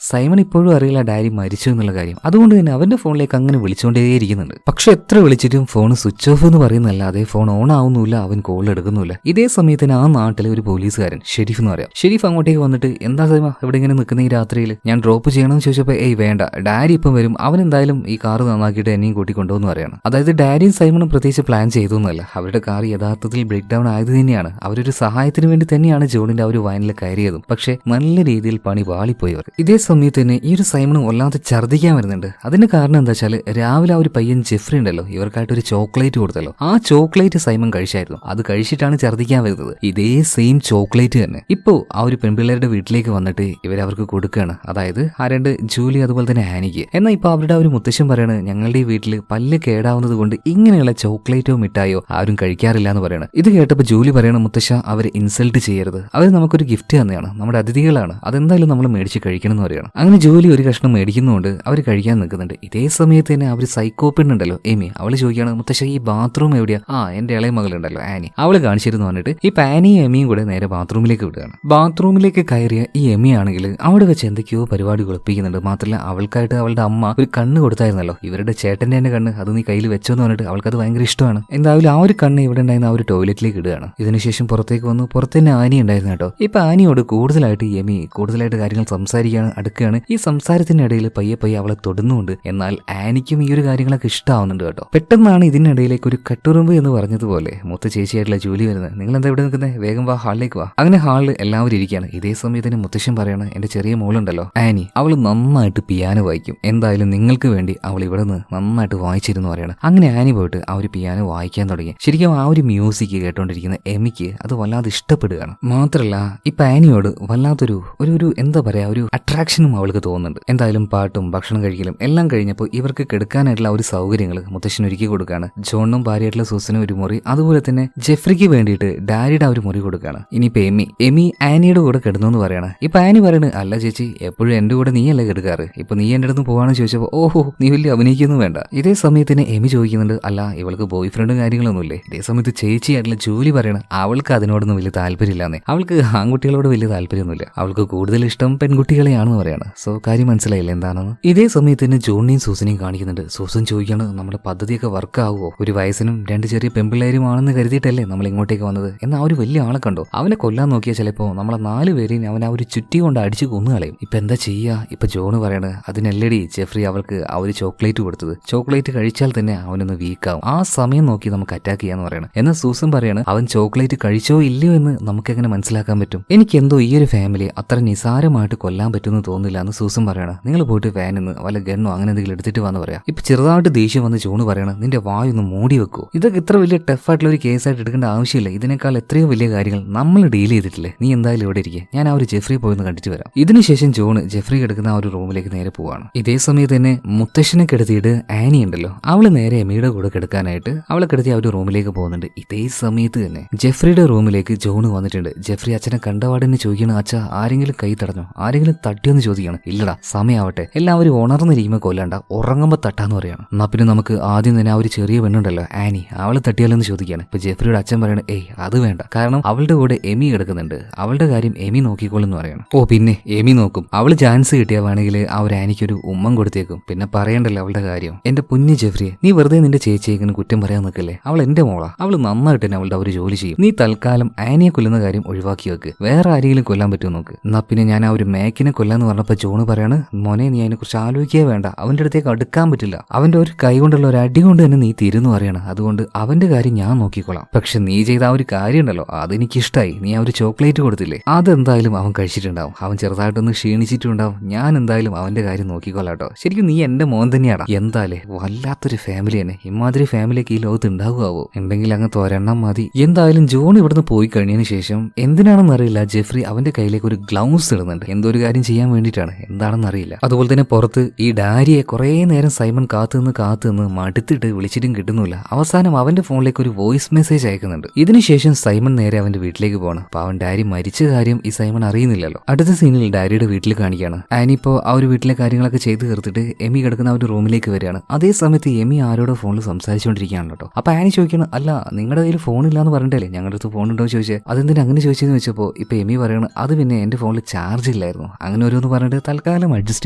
സൈമൺ ഇപ്പോഴും അറിയില്ല ഡാരി മരിച്ചു എന്നുള്ള കാര്യം. അതുകൊണ്ട് തന്നെ അവന്റെ ഫോണിലേക്ക് അങ്ങനെ വിളിച്ചുകൊണ്ടേയിരിക്കുന്നുണ്ട്. പക്ഷെ എത്ര വിളിച്ചിട്ടും ഫോൺ സ്വിച്ച് ഓഫ് എന്ന് പറയുന്നല്ലാതെ ഫോൺ ഓൺ ആവുന്നില്ല, അവൻ കോൾ എടുക്കുന്നില്ല. ഇതേ സമയത്തിന് ആ നാട്ടിലെ ഒരു പോലീസുകാരൻ ഷെരീഫ് എന്ന് പറയാം. ഷെരീഫ് അങ്ങോട്ടേക്ക് വന്നിട്ട് എന്താ സൈമ ഇവിടെ ഇങ്ങനെ നിൽക്കുന്ന ഈ രാത്രിയിൽ, ഞാൻ ഡ്രോപ്പ് ചെയ്യണമെന്ന് ചോദിച്ചപ്പോൾ ഏയ് വേണ്ട, ഡാരി ഇപ്പം വരും, അവൻ എന്തായാലും ഈ കാർ നന്നാക്കിയിട്ട് എന്നെയും കൂട്ടിക്കൊണ്ടുവന്ന് പറയാണ്. അതായത് ഡാരിയും സൈമണും പ്രത്യേകിച്ച് പ്ലാൻ ചെയ്തൊന്നുമല്ല, അവരുടെ കാർ യഥാർത്ഥത്തിൽ ബ്രേക്ക് ഡൗൺ ആയത് തന്നെയാണ്. അവരൊരു സഹായത്തിന് വേണ്ടി തന്നെയാണ് ജോണിന്റെ ആ ഒരു വയനിൽ കയറിയതും. പക്ഷെ നല്ല രീതിയിൽ പണി വാളിപ്പോയവർ. ഇതേ സമയത്ത് തന്നെ ഈ ഒരു സൈമണും വല്ലാതെ ഛർദ്ദിക്കാൻ വരുന്നുണ്ട്. അതിന് കാരണം എന്താ വെച്ചാൽ രാവിലെ ആ ഒരു പയ്യൻ ജെഫ്രി ഉണ്ടല്ലോ, ഇവർക്കായിട്ട് ഒരു ചോക്ലേറ്റ് കൊടുത്തല്ലോ. ആ ചോക്ലേറ്റ് സൈമൺ കഴിച്ചായിരുന്നു. അത് കഴിച്ചിട്ടാണ് ഛർദ്ദിക്കാൻ വരുന്നത്. ഇതേ സെയിം ചോക്ലേറ്റ് തന്നെ ഇപ്പോ ആ ഒരു പെൺപിള്ളേരുടെ വീട്ടിലേക്ക് വന്നിട്ട് ഇവരവർക്ക് കൊടുക്കുകയാണ്. അതായത് ആ രണ്ട് ജൂലി അതുപോലെ തന്നെ ആനിക്ക്. എന്നാൽ ഇപ്പൊ അവരുടെ ആ ഒരു മുത്തശ്ശൻ പറയാണ് ഞങ്ങളുടെ ഈ വീട്ടിൽ പല്ല് കേടാവുന്നത് കൊണ്ട് ഇങ്ങനെയുള്ള ചോക്ലേറ്റോ മിഠായോ ആരും കഴിക്കാറില്ല എന്ന് പറയണം. ഇത് കേട്ടപ്പോൾ ജൂലി പറയണം മുത്തശ്ശ അവരെ ഇൻസൾട്ട് ചെയ്യരുത്, അവർ നമുക്കൊരു ഗിഫ്റ്റ് തന്നെയാണ്, നമ്മുടെ അതിഥികളാണ്, അതെന്തായാലും നമ്മൾ മേടിച്ച് കഴിക്കണം എന്ന് പറയണം. അങ്ങനെ ജൂലി ഒരു കഷ്ണം മേടിക്കുന്നുണ്ട്, അവർ കഴിക്കാൻ നിൽക്കുന്നുണ്ട്. ഇതേ സമയത്ത് തന്നെ അവർ സൈക്കോപ്പിന്നുണ്ടല്ലോ എമി, അവള് ചോദിക്കുകയാണ് മുത്തശ്ശ ഈ ബാത്റൂം എവിടെയാ? ആ എന്റെ ഇളയ മകളുണ്ടല്ലോ ആനി, അവള് കാണിച്ചിരുന്നു പറഞ്ഞിട്ട് ഈ പാനിയും എമിയും കൂടെ നേരെ ബാത്റൂമിലേക്ക് വിടുകയാണ്. ബാത്റൂമിലേക്ക് കയറിയ ഈ എമി ആണെങ്കിൽ അവിടെ വെച്ച് എന്തൊക്കെയോ പരിപാടി കുളിപ്പിക്കുന്നുണ്ട്. മാത്രമല്ല അവൾക്കായിട്ട് അവളുടെ അമ്മ ഒരു കണ്ണ് കൊടുത്തായിരുന്നല്ലോ, ഇവരുടെ ചേട്ടന്റെ തന്നെ കണ്ണ്, അത് നീ കയ്യിൽ വെച്ചോന്ന് പറഞ്ഞിട്ട് അവൾക്കത് ഭയങ്കര ഇഷ്ടമാണ്. എന്തായാലും ആ ഒരു കണ്ണ് ഇവിടെ ഉണ്ടായിരുന്ന ആ ഒരു ടോയ്ലറ്റിലേക്ക് ഇടുകയാണ്. ഇതിനുശേഷം പുറത്തേക്ക് വന്നു. പുറത്ത് തന്നെ ആനി ഉണ്ടായിരുന്നു കേട്ടോ. ഇപ്പൊ ആനിയോട് കൂടുതലായിട്ട് എമി കൂടുതലായിട്ട് കാര്യങ്ങൾ സംസാരിക്കുകയാണ്, അടുക്കുകയാണ്. ഈ സംസാരത്തിനിടയിൽ പയ്യെ അവളെ തൊടുന്നുണ്ട്. എന്നാൽ ആനിക്കും ഈ ഒരു കാര്യങ്ങളൊക്കെ ഇഷ്ടമാവുന്നുണ്ട് കേട്ടോ. പെട്ടെന്നാണ് ഇതിനിടയിലേക്ക് ഒരു കട്ടുറുമ്പ് എന്ന് പറഞ്ഞതുപോലെ മൂത്ത ചേച്ചിയായിട്ടുള്ള ജൂലി വരുന്നത്. നിങ്ങൾ എന്താ ഇവിടെ നിൽക്കുന്നത്, വേഗം വാ, ഹാളിലേക്ക് വാ. അങ്ങനെ ഹാളിൽ എല്ലാവരും ഇരിക്കുകയാണ്. ഇതേ സമയത്തിന് മുത്തശ്ശൻ പറയാണ് എന്റെ ചെറിയ മോളുണ്ടല്ലോ ആനി, അവൾ നന്നായിട്ട് പിയാനോ വായിക്കും, എന്തായാലും നിങ്ങൾക്ക് വേണ്ടി അവൾ ഇവിടെ നിന്ന് നന്നായിട്ട് വായിച്ചിരുന്നു പറയാണ്. അങ്ങനെ ആനി പോയിട്ട് ആ ഒരു പിയാനോ വായിക്കാൻ തുടങ്ങി. ശരിക്കും ആ ഒരു മ്യൂസിക് കേട്ടോണ്ടിരിക്കുന്ന എമിക്ക് അത് വല്ലാതെ ഇഷ്ടപ്പെടുകയാണ്. മാത്രല്ല ഇപ്പൊ ആനിയോട് വല്ലാത്തൊരു ഒരു എന്താ പറയാ ഒരു അട്രാക്ഷനും അവൾക്ക് തോന്നുന്നുണ്ട്. എന്തായാലും പാട്ടും ഭക്ഷണം കഴിക്കലും എല്ലാം കഴിഞ്ഞപ്പോൾ ഇവർക്ക് കിടക്കാനായിട്ടുള്ള ഒരു സൗകര്യങ്ങൾ മുത്തശ്ശൻ ഒരുക്കി കൊടുക്കുകയാണ്. ജോണും ഭാര്യയായിട്ടുള്ള സൂസനും ഒരു മുറി, അതുപോലെ തന്നെ ജെഫ്രിക്ക് വേണ്ടിയിട്ട് ഡാരിയുടെ ഒരു മുറി കൊടുക്കുകയാണ്. ഇനിയിപ്പോ എമി ആനിയുടെ കൂടെ കിടന്നു എന്ന് പറയാണ്. ഇപ്പൊ ആനി പറയണ് അല്ല ചേച്ചി എപ്പോഴും എന്റെ കൂടെ നീയല്ലേ കിടക്കാറ്, ഇപ്പൊ നീ എന്റെ അടുത്ത് പോവാണെന്ന് ചോദിച്ചപ്പോ ഓഹോ നീ വലിയ അഭിനയിക്കൊന്നും വേണ്ട. ഇതേ സമയത്തിന് എമി ചോദിക്കുന്നുണ്ട് അല്ല ഇവൾക്ക് ബോയ് ഫ്രണ്ടും കാര്യങ്ങളൊന്നുമില്ലേ. ഇതേ സമയത്ത് ചേച്ചിയായിട്ടുള്ള ജൂലി പറയണം അവൾക്ക് അതിനോടൊന്നും വലിയ താല്പര്യമില്ലാന്നേ, അവൾക്ക് ആൺകുട്ടികളോട് വലിയ താല്പര്യമൊന്നുമില്ല, അവൾക്ക് കൂടുതൽ ഇഷ്ടം പെൺകുട്ടികളെയാണെന്ന് പറയാണ്. സോ കാര്യം മനസ്സിലായില്ല എന്താണെന്ന്. ഇതേ സമയത്ത് തന്നെ ജോണിനെയും സൂസനെയും കാണിക്കുന്നുണ്ട്. സൂസൻ ചോദിക്കാണ് നമ്മുടെ പദ്ധതിയൊക്കെ വർക്ക് ആവുമോ, ഒരു വയസ്സിനും രണ്ട് ചെറിയ പെൺപിള്ളേരുമാണെന്ന് കരുതിയിട്ടല്ലേ നമ്മൾ ഇങ്ങോട്ടേക്ക് വന്നത്. എന്നാൽ ആ ഒരു വലിയ ആളെ കണ്ടോ, അവനെ കൊല്ലാൻ നോക്കിയാൽ ചിലപ്പോൾ നമ്മളെ 4 പേരെയും അവൻ ആ ഒരു ചുറ്റി കൊണ്ട് അടിച്ചു കൊന്നു കളയും. ഇപ്പൊ എന്താ ചെയ്യാ? ഇപ്പൊ ജോണ് പറയണ് അതിനല്ലടി ജെഫ്രി അവൾക്ക് ആ ഒരു ചോക്ലേറ്റ് കൊടുത്തത്, ചോക്ലേറ്റ് കഴിച്ചാൽ തന്നെ അവനൊന്ന് വീക്കാവും, ആ സമയം നോക്കി നമുക്ക് അറ്റാക്ക് ചെയ്യാന്ന് പറയണം. എന്നാൽ സൂസൻ പറയാണ് അവൻ ചോക്ലേറ്റ് കഴിച്ചോ ഇല്ലയോ എന്ന് നമുക്കെങ്ങനെ മനസ്സിലാക്കാൻ പറ്റും? എനിക്കെന്തോ ഈ ഒരു ഫാമിലി അത്ര നിസാരമായിട്ട് കൊല്ലാൻ പറ്റുമെന്ന് തോന്നുന്നില്ല എന്ന് സൂസൻ പറയണം. നിങ്ങൾ പോയിട്ട് വാനിന്ന് വല്ല ഗണ്ണോ അങ്ങനെ എന്തെങ്കിലും എടുത്തിട്ട് വന്ന് പറയാം. ഇപ്പൊ ചെറുതായിട്ട് ദേഷ്യം വന്ന് ജോണ് പറയണം നിന്റെ വായൊന്ന് മൂടി വെക്കൂ. ഇതൊക്കെ ഇത്ര വലിയ ടഫായിട്ടുള്ള ഒരു കേസായിട്ട് എടുക്കേണ്ട ആവശ്യമില്ല. ഇതിനേക്കാൾ എത്രയോ വലിയ കാര്യങ്ങൾ നമ്മൾ ഡീൽ ചെയ്തിട്ടില്ലേ. നീ എന്തായാലും ഇവിടെ ഇരിക്കുക, ഞാൻ ആ ഒരു ജെഫ്രി പോയെന്ന് കണ്ടിട്ട് വരാം. ഇതിനുശേഷം ജോണ് ജെഫ്രി കിടക്കുന്ന ആ ഒരു റൂമിലേക്ക് നേരെ പോവാണ്. ഇതേ സമയത്ത് തന്നെ മുത്തശ്ശനെ കിടത്തിയിട്ട് ആനി ഉണ്ടല്ലോ, അവള് നേരെ എമിയുടെ കൂടെ കിടക്കാനായിട്ട് അവളെ കിടത്തി ആ ഒരു റൂമിലേക്ക് പോകുന്നുണ്ട്. ഇതേ സമയത്ത് തന്നെ ജെഫ്രിയുടെ റൂമിലേക്ക് ജോണ് വന്നിട്ടുണ്ട്. ജെഫ്രി അച്ഛനെ കണ്ടപാടിനെ ചോദിക്കണം, അച്ഛ ആരെങ്കിലും കൈ തടഞ്ഞോ, ആരെങ്കിലും തട്ടിയോന്ന് ചോദിക്കണം. ഇല്ലടാ സമയാവട്ടെ, എല്ലാവരും ഉണർന്നിരിക്കുമ്പോൾ കൊല്ലണ്ട, ഉറങ്ങുമ്പോൾ തട്ടാന്ന് പറയാണ്. എന്നാ പിന്നെ നമുക്ക് ആദ്യം തന്നെ ആ ഒരു ചെറിയ പെണ്ണുണ്ടല്ലോ ആനി, അവള് തട്ടിയാലെന്ന് ചോദിക്കുകയാണ്. ഇപ്പൊ ജെഫ്രിയുടെ അച്ഛൻ പറയണ ഏയ് അത് വേണ്ട, കാരണം അവളുടെ കൂടെ എമി കിടക്കുന്നുണ്ട്, അവളുടെ കാര്യം എമി നോക്കിക്കോളെന്ന് പറയണം. ഓ പിന്നെ എമി നോക്കും, അവള് ചാൻസ് കിട്ടിയാ വേണമെങ്കിൽ ആ ഒരു ആനിക്കൊരു ഉമ്മം കൊടുത്തേക്കും, പിന്നെ പറയണ്ടല്ലോ അവളുടെ കാര്യം. എന്റെ കുഞ്ഞു ജെഫ്രിയെ നീ വെറുതെ നിന്റെ ചേച്ചിയെ ഇങ്ങനെ കുറ്റം പറയാൻ നിൽക്കല്ലേ, അവൾ എന്റെ മോളാ, അവള് നന്നായിട്ട് തന്നെ അവളുടെ ഒരു ജോലി ചെയ്യും. നീ തൽക്കാലം ആനിയെ കൊല്ലുന്ന കാര്യം ഒഴിവാക്കി വെക്ക്, വേറെ ആരെങ്കിലും കൊല്ലാൻ പറ്റുമോ നോക്ക്. എന്നാ പിന്നെ ഞാൻ ആ ഒരു മാക്കിനെ കൊല്ലാന്ന് പറഞ്ഞപ്പോ ജോണ് പറയാണ് മോനെ നീ അതിനെ കുറിച്ച് ആലോചിക്കേ വേണ്ട, അവന്റെ അടുത്തേക്ക് അടുക്കാൻ പറ്റില്ല, അവന്റെ ഒരു കൈ കൊണ്ടുള്ള ഒരു അടി കൊണ്ട് തന്നെ നീ തീരുന്നു പറയാണ്. അതുകൊണ്ട് അവന്റെ കാര്യം ഞാൻ നോക്കിക്കോളാം. പക്ഷെ നീ ചെയ്ത ആ ഒരു കാര്യം ഉണ്ടല്ലോ അതെനിക്കിഷ്ടായി, നീ ആ ഒരു ചോക്ലേറ്റ് കൊടുത്തില്ലേ അതെന്തായാലും അവൻ കഴിച്ചിട്ടുണ്ടാവും, അവൻ ചെറുതായിട്ടൊന്ന് ക്ഷീണിച്ചിട്ടുണ്ടാവും, ഞാൻ എന്തായാലും അവന്റെ കാര്യം നോക്കിക്കോളാട്ടോ. ശരിക്കും നീ എന്റെ മോൻ തന്നെയാടാ. എന്തായാലേ വല്ലാത്തൊരു ഫാമിലി തന്നെ, ഇമാതിരി ഫാമിലിയൊക്കെ ഈ ലോകത്ത് ഉണ്ടാവുകയാവോ, ഉണ്ടെങ്കിൽ അങ്ങ് ഒരെണ്ണം മതി. എന്തായാലും ജോൺ ഇവിടുന്ന് പോയി കഴിഞ്ഞതിന് ശേഷം എന്തിനാണെന്ന് അറിയില്ല ജെഫ്രി അവന്റെ കയ്യിലേക്ക് ഒരു ഗ്ലൗസ് ഇടുന്നുണ്ട്, എന്തോ ഒരു കാര്യം ചെയ്യാൻ വേണ്ടിയിട്ടാണ്, എന്താണെന്ന് അറിയില്ല. അതുപോലെ തന്നെ പുറത്ത് ഈ ഡാരിയെ കുറെ നേരം സൈമൺ കാത്തുനിന്ന് മടുത്തിട്ട് വിളിച്ചിട്ടും കിട്ടുന്നില്ല. അവസാനം അവന്റെ ഫോണിലേക്ക് ഒരു വോയിസ് മെസ്സേജ് അയക്കുന്നുണ്ട്. ഇതിനുശേഷം സൈമൺ നേരെ അവന്റെ വീട്ടിലേക്ക് പോകണം. അപ്പൊ അവൻ ഡാരി മരിച്ച കാര്യം ഈ സൈമൺ അറിയുന്നില്ലല്ലോ. അടുത്ത സീനിൽ ഡാരിയുടെ വീട്ടിൽ കാണിക്കുകയാണ്. ആനിപ്പോ ആ ഒരു വീട്ടിലെ കാര്യങ്ങളൊക്കെ ചെയ്ത് തീർത്തിട്ട് എമി കിടക്കുന്ന ആ ഒരു റൂമിലേക്ക് വരികയാണ്. അതേ സമയത്ത് എമി ആരോടെ ഫോണിൽ സംസാരിച്ചുകൊണ്ടിരിക്കുകയാണ് കേട്ടോ. അപ്പൊ ആനി ചോദിക്കണം, അല്ല നിങ്ങളുടെ കയ്യിൽ ഫോണില്ലാന്ന് പറഞ്ഞിട്ടല്ലേ ഞങ്ങളുടെ അടുത്ത് ഫോൺ ഉണ്ടോ ചോദിച്ചത്, അതെന്തിനാ അങ്ങനെ ചോദിച്ചതെന്ന് വെച്ചപ്പോ ഇപ്പൊ എമി പറയണം അത് പിന്നെ എന്റെ ഫോണിൽ ചാർജ് ഇല്ലായിരുന്നു, അങ്ങനെ ഓരോന്ന് പറഞ്ഞിട്ട് തൽക്കാലം അഡ്ജസ്റ്റ്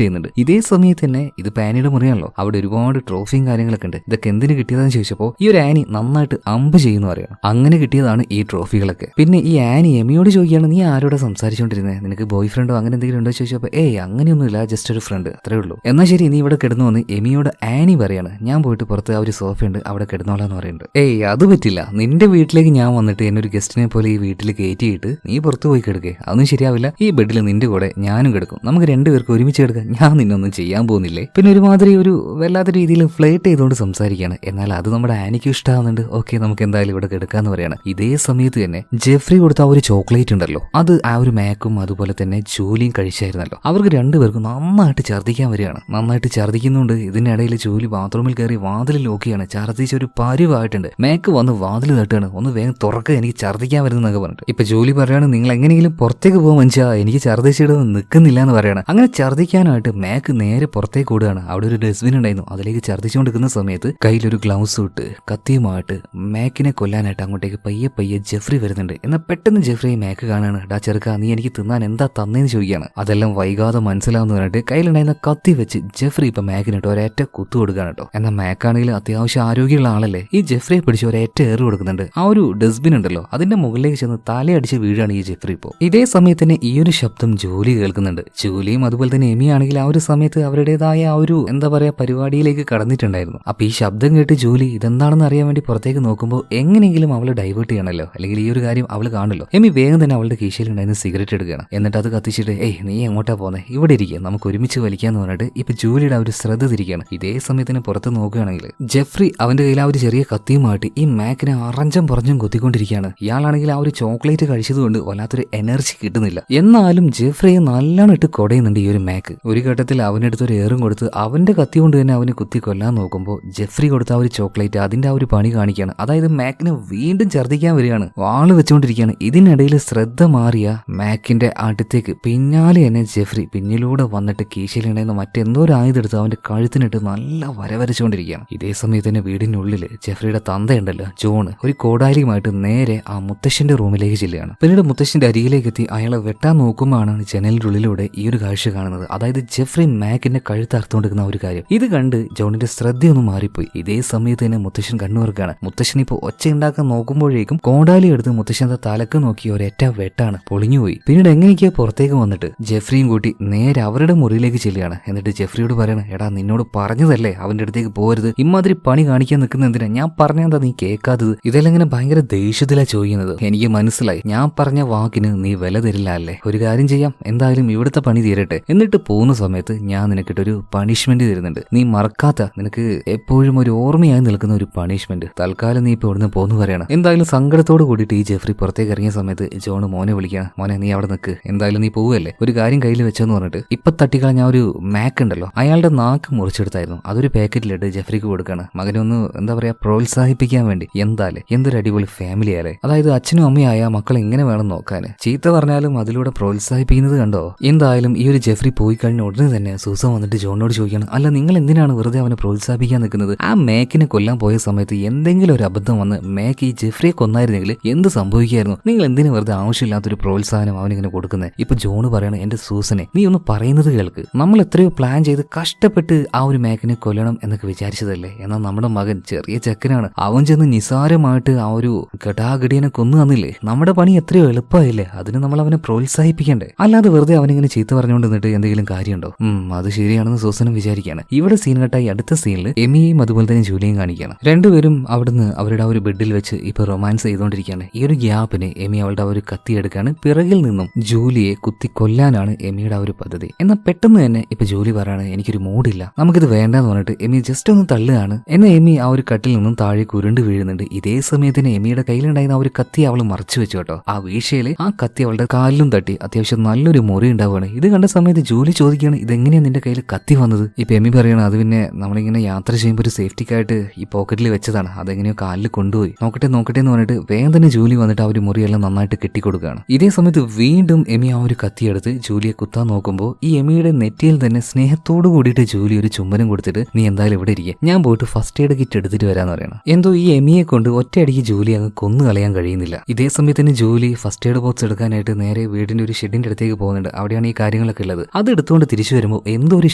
ചെയ്യുന്നുണ്ട്. ഇതേ സമയത്ത് തന്നെ ഇത് പാനിയുടെ മുറിയാണല്ലോ, അവിടെ ഒരുപാട് ട്രോഫിയും കാര്യങ്ങളൊക്കെ ഉണ്ട്. ഇതൊക്കെ എന്തിനു കിട്ടിയതെന്ന് ചോദിച്ചപ്പോൾ ഈ ഒരു ആനി നന്നായിട്ട് അമ്പ് ചെയ്യുന്നു പറയണം, അങ്ങനെ കിട്ടിയതാണ് ഈ ട്രോഫികളൊക്കെ. പിന്നെ ഈ ആനി എമിയോട് ചോദിക്കുകയാണ് നീ ആരോടെ സംസാരിച്ചുകൊണ്ടിരുന്നത്, നിനക്ക് ബോയ് ഫ്രണ്ടോ അങ്ങനെ എന്തെങ്കിലും ഉണ്ടോ ചോദിച്ചപ്പോൾ ഏയ് അങ്ങനെയൊന്നുമില്ല, ജസ്റ്റ് ഒരു ഫ്രണ്ട് അത്രേ ഉള്ളൂ. എന്നാൽ ശരി നീ ഇവിടെ കിടന്നു വന്ന് എമിയോട് ആനി പറയാണ് ഞാൻ പോയിട്ട് പുറത്ത് ആ ഒരു സോഫയുണ്ട് അവിടെ കിടന്നോളാന്ന് പറയുന്നുണ്ട്. ഏയ് അത് പറ്റില്ല, നിന്റെ വീട്ടിലേക്ക് ഞാൻ വന്നിട്ട് എന്നെ ഒരു ഗസ്റ്റിനെ പോലെ ഈ വീട്ടിൽ കയറ്റിയിട്ട് നീ പുറത്ത് പോയി കിടക്കേ, അതൊന്നും ശരിയാവില്ല, ഈ ബെഡിൽ നിന്റെ കൂടെ ഞാനും കിടക്കും, നമുക്ക് രണ്ടുപേർക്ക് ഒരുമിച്ച് കിടക്കാം, ഞാൻ നിന്നൊന്നും ചെയ്യാൻ പോകുന്നില്ലേ. പിന്നെ ഒരുമാതിരി ഒരു വല്ലാത്ത രീതിയിൽ ഫ്ലേറ്റ് ചെയ്തുകൊണ്ട് സംസാരിക്കുകയാണ്. എന്നാൽ അത് നമ്മുടെ ആനിക്ക് ഇഷ്ടമാവുന്നുണ്ട്. ഓക്കെ നമുക്ക് എന്തായാലും ഇവിടെ കിടക്കാന്ന് പറയാണ്. ഇതേ സമയത്ത് തന്നെ ജെഫ്രി കൊടുത്ത ആ ഒരു ചോക്ലേറ്റ് ഉണ്ടല്ലോ അത് ആ ഒരു മാക്കും അതുപോലെ തന്നെ ജൂലിയും കഴിച്ചായിരുന്നല്ലോ. അവർക്ക് രണ്ടുപേർക്കും നന്നായിട്ട് ഛർദ്ദിക്കാൻ വരികയാണ്. നന്നായിട്ട് ഛർദ്ദിക്കുന്നുണ്ട്. ഇതിനിടയിൽ ജൂലി ബാത്റൂമിൽ കയറി വാതിൽ ലോക്കിയാണ്, ഛർദ്ദിച്ച് ഒരു പരിവായിട്ടുണ്ട്. മാക്ക് വന്ന് വാതിൽ തട്ടുകയാണ്, ഒന്ന് വേഗം തുറക്കുക എനിക്ക് ഛർദ്ദിക്കാൻ വരുന്നതൊക്കെ പറഞ്ഞിട്ട്. ഇപ്പൊ ജൂലി പറയാണ് നിങ്ങൾ എങ്ങനെയെങ്കിലും പുറത്തേക്ക് പോകാൻ മനുഷ്യ, എനിക്ക് ഛർദ്ദിച്ചിട്ട് നിൽക്കുന്നില്ല എന്ന് പറയാണ്. അങ്ങനെ ഛർദ്ദിക്കാനായിട്ട് മാക്ക് നേരെ പുറത്തേക്ക് ഓടുകയാണ്. അവിടെ ഒരു ഡസ്റ്റ്ബിൻ ഉണ്ടായിരുന്നു, അതിലേക്ക് ഛർദ്ദിച്ചുകൊണ്ടിരിക്കുന്ന സമയത്ത് കയ്യിലൊരു ഗ്ലൗസ് ഇട്ട് കത്തിയുമായിട്ട് മാക്കിനെ കൊല്ലാനായിട്ട് അങ്ങോട്ടേക്ക് പയ്യെ ജെഫ്രി വരുന്നുണ്ട്. എന്നാൽ പെട്ടെന്ന് ജെഫ്രി മാക്ക് കാണാണ്. ഡാ ചെറുക്ക നീ എനിക്ക് തിന്നാൻ എന്താ തന്നേന്ന് ചോദിക്കുകയാണ്. അതെല്ലാം വൈകാതെ മനസ്സിലാവുന്ന പറഞ്ഞിട്ട് കയ്യിലുണ്ടായിരുന്ന കത്തി വെച്ച് ജെഫ്രി ഇപ്പൊ മാക്കിനിട്ട് ഒരേറ്റ കുത്തു കൊടുക്കുകയാണ് കേട്ടോ. എന്നാൽ മാക്കാണെങ്കിൽ അത്യാവശ്യം ആരോഗ്യമുള്ള ആളല്ലേ, ഈ ജെഫ്രിയെ പിടിച്ച് ഒരേറ്റ ഏറ് കൊടുക്കുന്നുണ്ട്. ആ ഒരു ഡസ്റ്റ്ബിൻ ഉണ്ടല്ലോ അതിന്റെ മുകളിലേക്ക് ചെന്ന് തലയടിച്ച് വീഴാണ് ഈ ജെഫ്രി. ഇപ്പോൾ ഇതേ സമയത്ത് തന്നെ ഈ ഒരു ശബ്ദം ജൂലി കേൾക്കുന്നുണ്ട്. ജൂലിയും അതുപോലെ തന്നെ എമി ആണെങ്കിൽ ആ ഒരു സമയത്ത് അവരുടേതായ ആ ഒരു എന്താ പറയാ പരിപാടിയിലേക്ക് കടന്നിട്ടുണ്ടായിരുന്നു. അപ്പൊ ഈ ശബ്ദം കേട്ട് ജൂലി ഇതെന്താണെന്ന് അറിയാൻ വേണ്ടി പുറത്തേക്ക് നോക്കുമ്പോൾ എങ്ങനെയെങ്കിലും അവള് ഡൈവേർട്ട് ചെയ്യണമല്ലോ, അല്ലെങ്കിൽ ഈ ഒരു കാര്യം അവള് കാണല്ലോ. എമി വേഗം തന്നെ അവളുടെ കീശയിലുണ്ടായിരുന്ന സിഗരറ്റ് എടുക്കുകയാണ്. എന്നിട്ട് അത് കത്തിച്ചിട്ട് ഏയ് നീ എങ്ങോട്ടാ പോന്നെ, ഇവിടെ ഇരിക്കുക നമുക്ക് ഒരുമിച്ച് വലിക്കാന്ന് പറഞ്ഞിട്ട് ഇപ്പൊ ജൂലിയുടെ ആ ഒരു ശ്രദ്ധ തിരിക്കുകയാണ്. ഇതേ സമയത്തിന് പുറത്ത് നോക്കുകയാണെങ്കിൽ ജെഫ്രി അവന്റെ കയ്യിൽ ആ ഒരു ചെറിയ കത്തിയുമായിട്ട് ഈ മാക്കിനെ അറഞ്ചം പുറഞ്ഞും കൊത്തിക്കൊണ്ടിരിക്കുകയാണ്. ഇയാളാണെങ്കിൽ ആ ഒരു ചോക്ലേറ്റ് കഴിച്ചതുകൊണ്ട് വല്ലാത്തൊരു എനർജി കിട്ടുന്നില്ല. എന്നാലും ജെഫ്രിയെ നല്ലോണം ഇട്ട് കൊടയുന്നുണ്ട് ഈ ഒരു മാക്ക്. ഒരു ഘട്ടത്തിൽ അവനെടുത്ത് ഒരു ഏറും കൊടുത്ത് അവന്റെ കത്തി കൊണ്ട് തന്നെ അവനെ കുത്തി കൊല്ലാൻ നോക്കുമ്പോൾ ജെഫ്രി കൊടുത്ത ആ ഒരു ചോക്ലേറ്റ് അതിന്റെ ആ ഒരു പണി കാണിക്കുകയാണ്. അതായത് മാക്കിനെ വീണ്ടും ഛർദ്ദിക്കാൻ വരികയാണ്, വാള് വെച്ചുകൊണ്ടിരിക്കുകയാണ്. ഇതിനിടയിൽ ശ്രദ്ധ മാറിയ മാക്കിന്റെ അടുത്തേക്ക് പിന്നാലെ തന്നെ ജെഫ്രി പിന്നിലൂടെ വന്നിട്ട് കീശയിലുണ്ടായിരുന്ന മറ്റെന്തോ ഒരു ആയുധം എടുത്ത് അവന്റെ കഴുത്തിനിട്ട് നല്ല വരവരച്ചുകൊണ്ടിരിക്കുകയാണ്. ഇതേ സമയത്ത് തന്നെ വീടിനുള്ളിൽ ജെഫ്രിയുടെ തന്തയുണ്ടല്ലോ ജോൺ ഒരു കോടാലിയുമായിട്ട് നേരെ ആ മുത്തശ്ശന്റെ റൂമിലേക്ക് ചെല്ലുകയാണ്. പിന്നീട് മുത്തശ്ശന്റെ അരികിലേക്ക് എത്തി അയാളെ വെട്ടാൻ നോക്കുമ്പോഴാണ് ജനലിന്റെ ഉള്ളിലൂടെ ഈ ഒരു കാഴ്ച കാണുന്നത്. അതായത് ജെഫ്രി മാക്കിന്റെ കഴുത്ത് അറുത്തുകൊണ്ടിരിക്കുന്ന ഒരു കാര്യം. ഇത് കണ്ട് ജോണിന്റെ ശ്രദ്ധയൊന്നും മാറിപ്പോയി. ഇതേ സമയത്ത് തന്നെ മുത്തശ്ശൻ കണ്ണുവർക്കാണ്. മുത്തശ്ശൻ ഇപ്പോൾ ഒച്ച ഉണ്ടാക്കാൻ നോക്കുമ്പോഴേക്കും കോടാലി എടുത്ത് മുത്തശ്ശന്റെ തലക്ക് നോക്കി ഒരൊറ്റ വെട്ടാണ്, പൊളിഞ്ഞുപോയി. പിന്നീട് എങ്ങനെയൊക്കെയോ പുറത്തേക്ക് വന്നിട്ട് ജെഫ്രിയും കൂട്ടി നേരെ അവരുടെ മുറിയിലേക്ക് ചെല്ലുകയാണ്. എന്നിട്ട് ജെഫ്രിയോട് പറയണം എടാ നിന്നോട് പറഞ്ഞതല്ലേ അവന്റെ അടുത്തേക്ക് പോകരുത്, ഇമാതിരി പണി കാണിക്കാൻ നിൽക്കുന്ന എന്തിനാ, ഞാൻ പറഞ്ഞാൽ നീ കേൾക്കാത്തത്? ഇതെല്ലാം ഇങ്ങനെ ഭയങ്കര ദേഷ്യത്തിലാ ചോദിക്കുന്നത്. എനിക്ക് മനസ്സിലായി, ഞാൻ പറഞ്ഞ വാക്കിന് നീ വില തരില്ല അല്ലേ. ഒരു കാര്യം ചെയ്യാം, എന്തായാലും ഇവിടുത്തെ പണി തീരട്ടെ, എന്നിട്ട് പോകുന്ന സമയത്ത് ഞാൻ നിനക്കിട്ടൊരു പണിഷ്മെന്റ് തരുന്നുണ്ട്. നീ മറക്കാത്ത, നിനക്ക് എപ്പോഴും ഒരു ഓർമ്മയായി നിൽക്കുന്ന ഒരു പണിഷ്മെന്റ്. തൽക്കാലം നീ ഇപ്പൊ ഇവിടുന്ന് പോന്ന് പറയണം. എന്തായാലും സങ്കടത്തോട് കൂടിയിട്ട് ഈ ജെഫ്രി പുറത്തേക്ക് ഇറങ്ങിയ സമയത്ത് ജോണ് മോനെ വിളിക്കണം. മോനെ നീ അവിടെ നിൽക്ക്, എന്തായാലും നീ പോവല്ലേ, ഒരു കാര്യം കയ്യിൽ വെച്ചെന്ന് പറഞ്ഞിട്ട് ഇപ്പൊ തട്ടിക്കളഞ്ഞ ഒരു മാക്ക് ഉണ്ടല്ലോ, അയാളുടെ നാക്ക് മുറിച്ചെടുത്തായിരുന്നു. അതൊരു പാക്കറ്റിലിട്ട് ജെഫ്രിക്ക് കൊടുക്കാണ്. മകനൊന്ന് എന്താ പറയാ പ്രോത്സാഹിപ്പിക്കാൻ വേണ്ടി. എന്തായാലും എന്തൊരു അടിപൊളി ഫാമിലി ആലേ. അതായത് അച്ഛനും അമ്മയായ മക്കളെ എങ്ങനെ വേണം നോക്കാൻ. ചീത്ത പറഞ്ഞാലും അതിലൂടെ പ്രോത്സാഹിപ്പിക്കുന്നത് കണ്ടോ. എന്തായാലും ഈ ഒരു ജെഫ്രി പോയി കഴിഞ്ഞ ഉടനെ തന്നെ സൂസൻ വന്നിട്ട് ജോണിനോട് ചോദിക്കണം, അല്ല നിങ്ങൾ എന്തിനാണ് വെറുതെ അവനെ പ്രോത്സാഹിപ്പിക്കാൻ നിൽക്കുന്നത്? ആ മേക്കിനെ കൊല്ലാൻ പോയ സമയത്ത് എന്തെങ്കിലും ഒരു അബദ്ധം വന്ന് മേക്ക് ഈ ജെഫ്രിയെ കൊന്നായിരുന്നെങ്കിൽ എന്ത് സംഭവിക്കായിരുന്നു? നിങ്ങൾ എന്തിനു വെറുതെ ആവശ്യമില്ലാത്തൊരു പ്രോത്സാഹനം അവനിങ്ങനെ കൊടുക്കുന്നത്? ഇപ്പൊ ജോണ് പറയണം, എന്റെ സൂസനെ നീ ഒന്ന് പറയുന്നത് കേൾക്ക്. നമ്മൾ എത്രയോ പ്ലാൻ ചെയ്ത് കഷ്ടപ്പെട്ട് ആ ഒരു മേക്കിനെ കൊല്ലണം എന്നൊക്കെ വിചാരിച്ചതല്ലേ. എന്നാൽ നമ്മുടെ മകൻ ചെറിയ ചെക്കനാണ്, അവൻ ചെന്ന് നിസാരമായിട്ട് ആ ഒരു ഗടാഗടിയനെ കൊന്നു തന്നില്ലേ. നമ്മുടെ പണി എത്രയോ എളുപ്പമായില്ലേ. അതിന് നമ്മൾ അവനെ പ്രോത്സാഹിപ്പിക്കണ്ടേ, അല്ലാതെ വെറുതെ അവനിങ്ങനെ ചീത്ത പറഞ്ഞുകൊണ്ട് നിന്നിട്ട് എന്തെങ്കിലും കാര്യമുണ്ടോ? അത് ശരിയാണെന്ന് സൂസനും വിചാരിക്കുകയാണ്. ഇവിടെ സീൻ കട്ടായി അടുത്ത സീനിൽ എമിയെയും അതുപോലെ തന്നെ ജൂലിയും കാണിക്കുകയാണ്. രണ്ടുപേരും അവിടുന്ന് അവരുടെ ആ ഒരു ബെഡിൽ വെച്ച് ഇപ്പൊ റൊമാൻസ് ചെയ്തുകൊണ്ടിരിക്കുകയാണ്. ഈ ഒരു ഗ്യാപ്പിന് എമി അവളുടെ ആ ഒരു കത്തി എടുക്കാണ്. പിറകിൽ നിന്നും ജൂലിയെ കുത്തി കൊല്ലാനാണ് എമിയുടെ ആ ഒരു പദ്ധതി. എന്നാൽ പെട്ടെന്ന് തന്നെ ഇപ്പൊ ജൂലി പറയാണ്, എനിക്കൊരു മൂഡില്ല, നമുക്കിത് വേണ്ടെന്ന് പറഞ്ഞിട്ട് എമി ജസ്റ്റ് ഒന്ന് തള്ളുകയാണ്. എന്നാൽ എമി ആ ഒരു കട്ടിൽ നിന്നും താഴെ കുരുണ്ട് വീഴുന്നുണ്ട്. ഇതേ സമയത്തിന് എമിയുടെ കയ്യിലുണ്ടായിരുന്ന ആ ഒരു കത്തി അവൾ മറച്ചു വെച്ചു കേട്ടോ. ആ വീഴ്ചയില് ആ കത്തി അവളുടെ കാലിലും തട്ടി അത്യാവശ്യം നല്ലൊരു മുറി ഉണ്ടാവുകയാണ്. ഇത് കണ്ട സമയത്ത് ജൂലി ചോദിക്കുകയാണ്, ഇതെങ്ങനെയാ നിന്റെ കയ്യിൽ കത്തി വന്നത്? ഇപ്പൊ എമി പറയണം, അത് പിന്നെ നമ്മളിങ്ങനെ യാത്ര ചെയ്യുമ്പോൾ ഒരു സേഫ്റ്റിക്കായിട്ട് ഈ പോക്കറ്റിൽ വെച്ചതാണ്, അതെങ്ങനെയോ കാലിൽ കൊണ്ടുപോയി. നോക്കട്ടെ എന്ന് പറഞ്ഞിട്ട് വേഗം തന്നെ ജൂലി വന്നിട്ട് ആ ഒരു മുറിയെല്ലാം നന്നായിട്ട് കെട്ടിക്കൊടുക്കുകയാണ്. ഇതേ സമയത്ത് വീണ്ടും എമി ആ ഒരു കത്തിയെടുത്ത് ജൂലിയെ കുത്താൻ നോക്കുമ്പോൾ ഈ എമിയുടെ നെറ്റിയിൽ തന്നെ സ്നേഹത്തോട് കൂടിയിട്ട് ജൂലി ഒരു ചുംബനം കൊടുത്തിട്ട്, നീ എന്തായാലും ഇവിടെ ഇരിക്കുക, ഞാൻ പോയിട്ട് ഫസ്റ്റ് എയ്ഡ് കിറ്റ് എടുത്തിട്ട് വരാന്ന് പറയണം. എന്തോ ഈ എമിയെ കൊണ്ട് ഒറ്റയടിക്ക് ജൂലി അങ്ങ് കൊന്നു കളയാൻ കഴിയുന്നില്ല. ഇതേ സമയത്ത് തന്നെ ജൂലി ഫസ്റ്റ് എയ്ഡ് ബോക്സ് എടുക്കാനായിട്ട് നേരെ വീടിന്റെ ഒരു ഷെഡിന്റെ അടുത്തേക്ക് പോകുന്നുണ്ട്. അവിടെയാണ് ഈ കാര്യങ്ങളൊക്കെ ഉള്ളത്. അത് എടുത്തുകൊണ്ട് തിരിച്ചു വരുമ്പോൾ എന്തോ ഒരു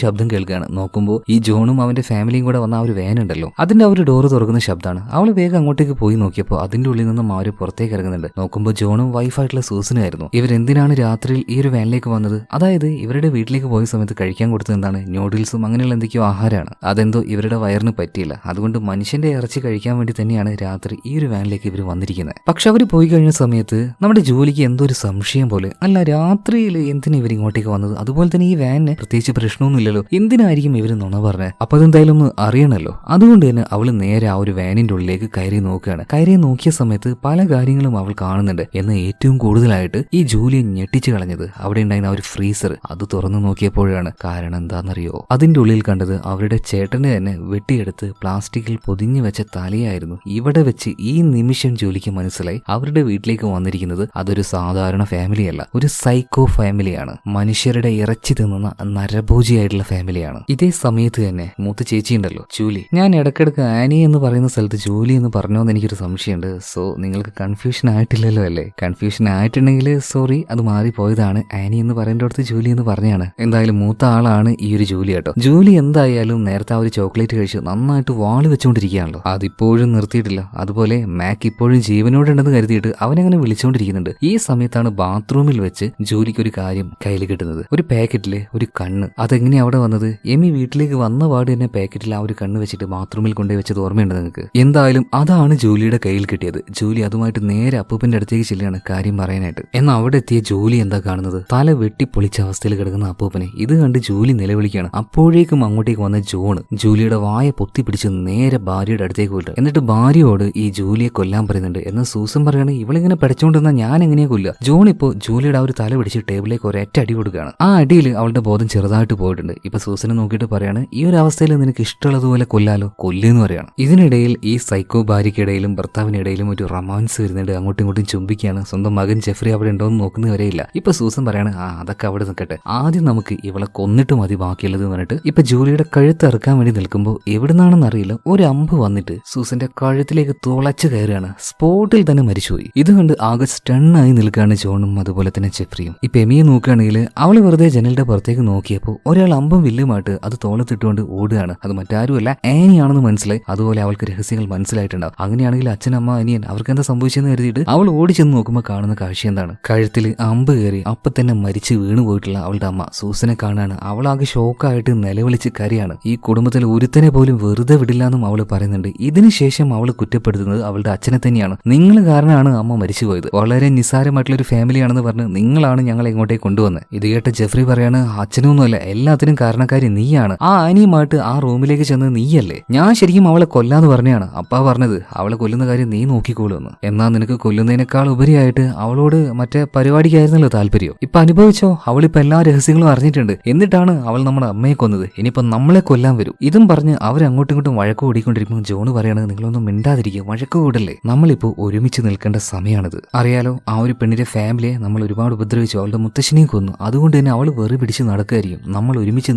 ശബ്ദം കേൾക്കുകയാണ്. നോക്കുമ്പോൾ ഈ ജോണും അവന്റെ ഫാമിലിയും കൂടെ വന്ന ആ ഒരു വാൻ ഉണ്ടല്ലോ, അതിന്റെ ആ ഒരു ഡോറ് തുറക്കുന്ന ശബ്ദമാണ്. അവൾ വേഗം അങ്ങോട്ടേക്ക് പോയി നോക്കിയപ്പോൾ അതിന്റെ ഉള്ളിൽ നിന്നും ആ ഒരു പുറത്തേക്ക് ഇറങ്ങുന്നുണ്ട്. നോക്കുമ്പോൾ ജോണും വൈഫായിട്ടുള്ള സൂസനായിരുന്നു. ഇവരെന്തിനാണ് രാത്രിയിൽ ഈ ഒരു വാനിലേക്ക് വന്നത്? അതായത് ഇവരുടെ വീട്ടിലേക്ക് പോയ സമയത്ത് കഴിക്കാൻ കൊടുത്തത് എന്താണ്? ന്യൂഡിൽസും അങ്ങനെയുള്ള എന്തൊക്കെയോ ആഹാരമാണ്. അതെന്തോ ഇവരുടെ വയറിന് പറ്റിയില്ല. അതുകൊണ്ട് മനുഷ്യന്റെ ഇറച്ചി കഴിക്കാൻ വേണ്ടി തന്നെയാണ് രാത്രി ഈ ഒരു വാനിലേക്ക് ഇവർ വന്നിരിക്കുന്നത്. പക്ഷെ അവർ പോയി കഴിഞ്ഞ സമയത്ത് നമ്മുടെ ജോലിക്ക് എന്തോ ഒരു സംശയം പോലെ, അല്ല രാത്രിയിൽ എന്തിനാ ഇവർ ഇങ്ങോട്ടേക്ക് വന്നത്? അതുപോലെ തന്നെ ഈ വാനിന് പ്രത്യേകിച്ച് പ്രശ്നമൊന്നുമില്ലല്ലോ, എന്തിനായിരിക്കും ഇവർ നുണ പറഞ്ഞത്? അപ്പൊ അതെന്തായാലും ഒന്ന് അറിയണല്ലോ. അതുകൊണ്ട് തന്നെ അവള് നേരെ ആ ഒരു വാനിന്റെ ഉള്ളിലേക്ക് കയറി നോക്കുകയാണ്. കയറി നോക്കിയ സമയത്ത് പല കാര്യങ്ങളും അവൾ കാണുന്നുണ്ട്. എന്ന് ഏറ്റവും കൂടുതലായിട്ട് ഈ ജൂലിയെ ഞെട്ടിച്ചു കളഞ്ഞത് അവിടെ ഉണ്ടായിരുന്ന ആ ഒരു ഫ്രീസർ. അത് തുറന്നു നോക്കിയപ്പോഴാണ്. കാരണം എന്താണെന്നറിയോ? അതിന്റെ ഉള്ളിൽ കണ്ടത് അവരുടെ ചേട്ടനെ തന്നെ വെട്ടിയെടുത്ത് പ്ലാസ്റ്റിക്കിൽ പൊതിഞ്ഞു വെച്ച തലയായിരുന്നു. ഇവിടെ വെച്ച് ഈ നിമിഷം ജോലിക്ക് മനസ്സിലായി അവരുടെ വീട്ടിലേക്ക് വന്നിരിക്കുന്നത് അതൊരു സാധാരണ ഫാമിലിയല്ല, ഒരു സൈക്കോ ഫാമിലിയാണ്. മനുഷ്യരുടെ ഇറച്ചി തിന്നുന്ന നരഭോജിയായിട്ടുള്ള ഫാമിലിയാണ്. ഇതേ സമയത്ത് തന്നെ മൂത്ത ചേച്ചി ഉണ്ടല്ലോ ജൂലി, ഞാൻ ഇടക്കിടക്ക് ആനി എന്ന് പറയുന്ന സ്ഥലത്ത് ജൂലി എന്ന് പറഞ്ഞോന്ന് എനിക്കൊരു സംശയമുണ്ട്. സോ നിങ്ങൾക്ക് കൺഫ്യൂഷൻ ആയിട്ടില്ലല്ലോ അല്ലേ? കൺഫ്യൂഷൻ ആയിട്ടുണ്ടെങ്കിൽ സോറി, അത് മാറിപ്പോയതാണ്. ആനി എന്ന് പറയേണ്ടടുത്ത് ജൂലി എന്ന് പറഞ്ഞാണ്. എന്തായാലും മൂത്ത ആളാണ് ഈ ഒരു ജൂലി കേട്ടോ. ജൂലി എന്തായാലും നേരത്തെ ആ ഒരു ചോക്ലേറ്റ് കഴിച്ച് നന്നായിട്ട് വാള് വെച്ചുകൊണ്ടിരിക്കുകയാണല്ലോ. അതിപ്പോഴും നിർത്തിയിട്ടില്ല. അതുപോലെ മാക്ക് ഇപ്പോഴും ജീവനോടുണ്ടെന്ന് കരുതിയിട്ട് അവനങ്ങനെ വിളിച്ചുകൊണ്ടിരിക്കുന്നുണ്ട്. ഈ സമയത്താണ് ബാത്റൂമിൽ വെച്ച് ജൂലിക്ക് ഒരു കാര്യം കയ്യിൽ കിട്ടുന്നത്. ഒരു പാക്കറ്റില് ഒരു കണ്ണ്. അതെങ്ങനെയാ അവിടെ വന്നത്? എമി വീട്ടിലേക്ക് വന്ന പാട് തന്നെ പാക്കറ്റിൽ ആ ഒരു കണ്ണ് വെച്ചിട്ട് ബാത്റൂമിൽ കൊണ്ടുപോയി വെച്ചത് ഓർമ്മയുണ്ട് നിങ്ങൾക്ക്? എന്തായാലും അതാണ് ജൂലിയുടെ കയ്യിൽ കിട്ടിയത്. ജൂലി അതുമായിട്ട് നേരെ അപ്പൂപ്പന്റെ അടുത്തേക്ക് ചെല്ലുകയാണ് കാര്യം പറയാനായിട്ട്. എന്നാൽ അവിടെ എത്തിയ ജൂലി എന്താ കാണുന്നത്? തല വെട്ടി പൊളിച്ച അവസ്ഥയിൽ കിടക്കുന്ന അപ്പൂപ്പനെ. ഇത് കണ്ട് ജൂലി നിലവിളിക്കുകയാണ്. അപ്പോഴേക്കും അങ്ങോട്ടേക്ക് വന്ന ജോണ് ജൂലിയുടെ വായ പൊത്തി പിടിച്ച് നേരെ ഭാര്യയുടെ അടുത്തേക്ക് പോയിട്ട് എന്നിട്ട് ഭാര്യയോട് ഈ ജൂലിയെ കൊല്ലാൻ പറയുന്നുണ്ട്. എന്നാൽ സൂസൻ പറയാണ്, ഇവളിങ്ങനെ പഠിച്ചുകൊണ്ടിരുന്ന ഞാൻ എങ്ങനെയാ കൊല്ലുക? ജോൺ ഇപ്പോ ജൂലിയുടെ ആ ഒരു തല പിടിച്ച് ടേബിളിലേക്ക് ഒരൊറ്റ അടി കൊടുക്കുകയാണ്. ആ അടിയിൽ അവളുടെ ബോധം ചെറുതായിട്ട് പോയിട്ടുണ്ട്. ഇപ്പൊ സൂസനെ നോക്കിയിട്ട് പറയാണ്, ഈ ഒരു അവസ്ഥയിൽ നിനക്ക് ഇഷ്ടമുള്ളതുപോലെ കൊല്ലാലോ, കൊല്ലെന്ന് പറയാണ്. ഇതിനിടയിൽ ഈ സൈക്കോ ഭാര്യയ്ക്കിടയിലും ഭർത്താവിനിടയിലും ഒരു റൊമാൻസ് വരുന്നുണ്ട്. അങ്ങോട്ടും ഇങ്ങോട്ടും ചുംബിക്കുകയാണ്. സ്വന്തം മകൻ ജെഫ്രി അവിടെ ഉണ്ടോന്ന് നോക്കുന്നവരെയില്ല. ഇപ്പൊ സൂസൻ പറയാണ്, അതൊക്കെ അവിടെ നിൽക്കട്ടെ, ആദ്യം നമുക്ക് ഇവളെ കൊന്നിട്ട് മതി ബാക്കിയുള്ളത് പറഞ്ഞിട്ട് ഇപ്പൊ ജൂലിയുടെ കഴുത്ത് ഇറക്കാൻ വേണ്ടി നിൽക്കുമ്പോൾ എവിടുന്നാണെന്ന് അറിയില്ല ഒരു അമ്പ് വന്നിട്ട് സൂസന്റെ കഴുത്തിലേക്ക് തുളച്ചു കയറുകയാണ്. സ്പോട്ടിൽ തന്നെ മരിച്ചുപോയി. ഇത് കണ്ട് ആകെ സ്റ്റണ്ണായി നിൽക്കുകയാണ് ജോണും അതുപോലെ തന്നെ ജെഫ്രിയും. ഇപ്പൊ എമിയെ നോക്കുകയാണെങ്കിൽ അവള് വെറുതെ ജനലിന്റെ പുറത്തേക്ക് നോക്കിയപ്പോൾ ഒരാൾ അമ്പും വില്ലുമായിട്ട് അത് തോളത്തിട്ടുകൊണ്ട് ഓടുകയാണ്. അത് മറ്റാരുമല്ല ആനിയാണെന്ന് മനസ്സിലായി. അതുപോലെ അവൾക്ക് രഹസ്യങ്ങൾ മനസ്സിലായിട്ടുണ്ടാവും. അങ്ങനെയാണെങ്കിൽ അച്ഛനമ്മ അനിയൻ അവർക്ക് എന്താ സംഭവിച്ചെന്ന് കരുതിയിട്ട് അവൾ ഓടിച്ചെന്ന് നോക്കുമ്പോൾ കാണുന്ന കാഴ്ച എന്താണ്? കഴുത്തിൽ അമ്പ് കയറി അപ്പൊ തന്നെ മരിച്ച് വീണു പോയിട്ടുള്ള അവളുടെ അമ്മ സൂസനെ കാണാണ്. അവളാകെ ഷോക്കായിട്ട് നിലവിളിച്ച് കരയാണ്. ഈ കുടുംബത്തിൽ ഒരുത്തനെ പോലും വെറുതെ വിടില്ല എന്നും അവള് പറയുന്നുണ്ട്. ഇതിനുശേഷം അതിനുശേഷം അവൾ കുറ്റപ്പെടുത്തുന്നത് അവളുടെ അച്ഛനെ തന്നെയാണ്. നിങ്ങൾ കാരണമാണ് അമ്മ മരിച്ചുപോയത്, വളരെ നിസ്സാരമായിട്ടുള്ള ഒരു ഫാമിലിയാണെന്ന് പറഞ്ഞ് നിങ്ങളാണ് ഞങ്ങളെ ഇങ്ങോട്ടേക്ക് കൊണ്ടുവന്നത്. ഇത് കേട്ട ജെഫ്രി പറയാണ്, അച്ഛനൊന്നുമല്ല, എല്ലാത്തിനും കാരണക്കാരി നീയാണ്. ആ ആനിയുമായിട്ട് ആ റൂമിലേക്ക് ചെന്നത് നീയല്ലേ? ഞാൻ ശരിക്കും അവളെ കൊല്ലാന്ന് പറഞ്ഞാണ്. അപ്പാ പറഞ്ഞത് അവളെ കൊല്ലുന്ന കാര്യം നീ നോക്കിക്കോളൂന്ന്. എന്നാൽ നിനക്ക് കൊല്ലുന്നതിനേക്കാൾ ഉപരിയായിട്ട് അവളോട് മറ്റേ പരിപാടിക്കായിരുന്നല്ലോ താല്പര്യം. ഇപ്പൊ അനുഭവിച്ചോ, അവളിപ്പോ എല്ലാ രഹസ്യങ്ങളും അറിഞ്ഞിട്ടുണ്ട്. എന്നിട്ടാണ് അവൾ നമ്മുടെ അമ്മയെ കൊന്നത്, ഇനിയിപ്പോ നമ്മളെ കൊല്ലാൻ വരും. ഇതും പറഞ്ഞ് അവരങ്ങോട്ടും ഇങ്ങോട്ടും വഴക്ക് കൂടിക്കൊണ്ടിരിക്കുമ്പോൾ ജോണ് പറയണത്, നിങ്ങളൊന്നും മിണ്ടാതിരിക്കുക, വഴക്ക് കൂടല്ലേ, നമ്മളിപ്പോ ഒരുമിച്ച് നിൽക്കേണ്ട സമയമാണിത്. അറിയാലോ, ആ ഒരു പെണ്ണിന്റെ ഫാമിലിയെ നമ്മൾ ഒരുപാട് ഉപദ്രവിച്ചു, അവളുടെ മുത്തശ്ശനെയും കൊന്നു. അതുകൊണ്ട് തന്നെ അവൾ വെറി പിടിച്ച് നടക്കുകയായിരിക്കും. നമ്മൾ ഒരുമിച്ച്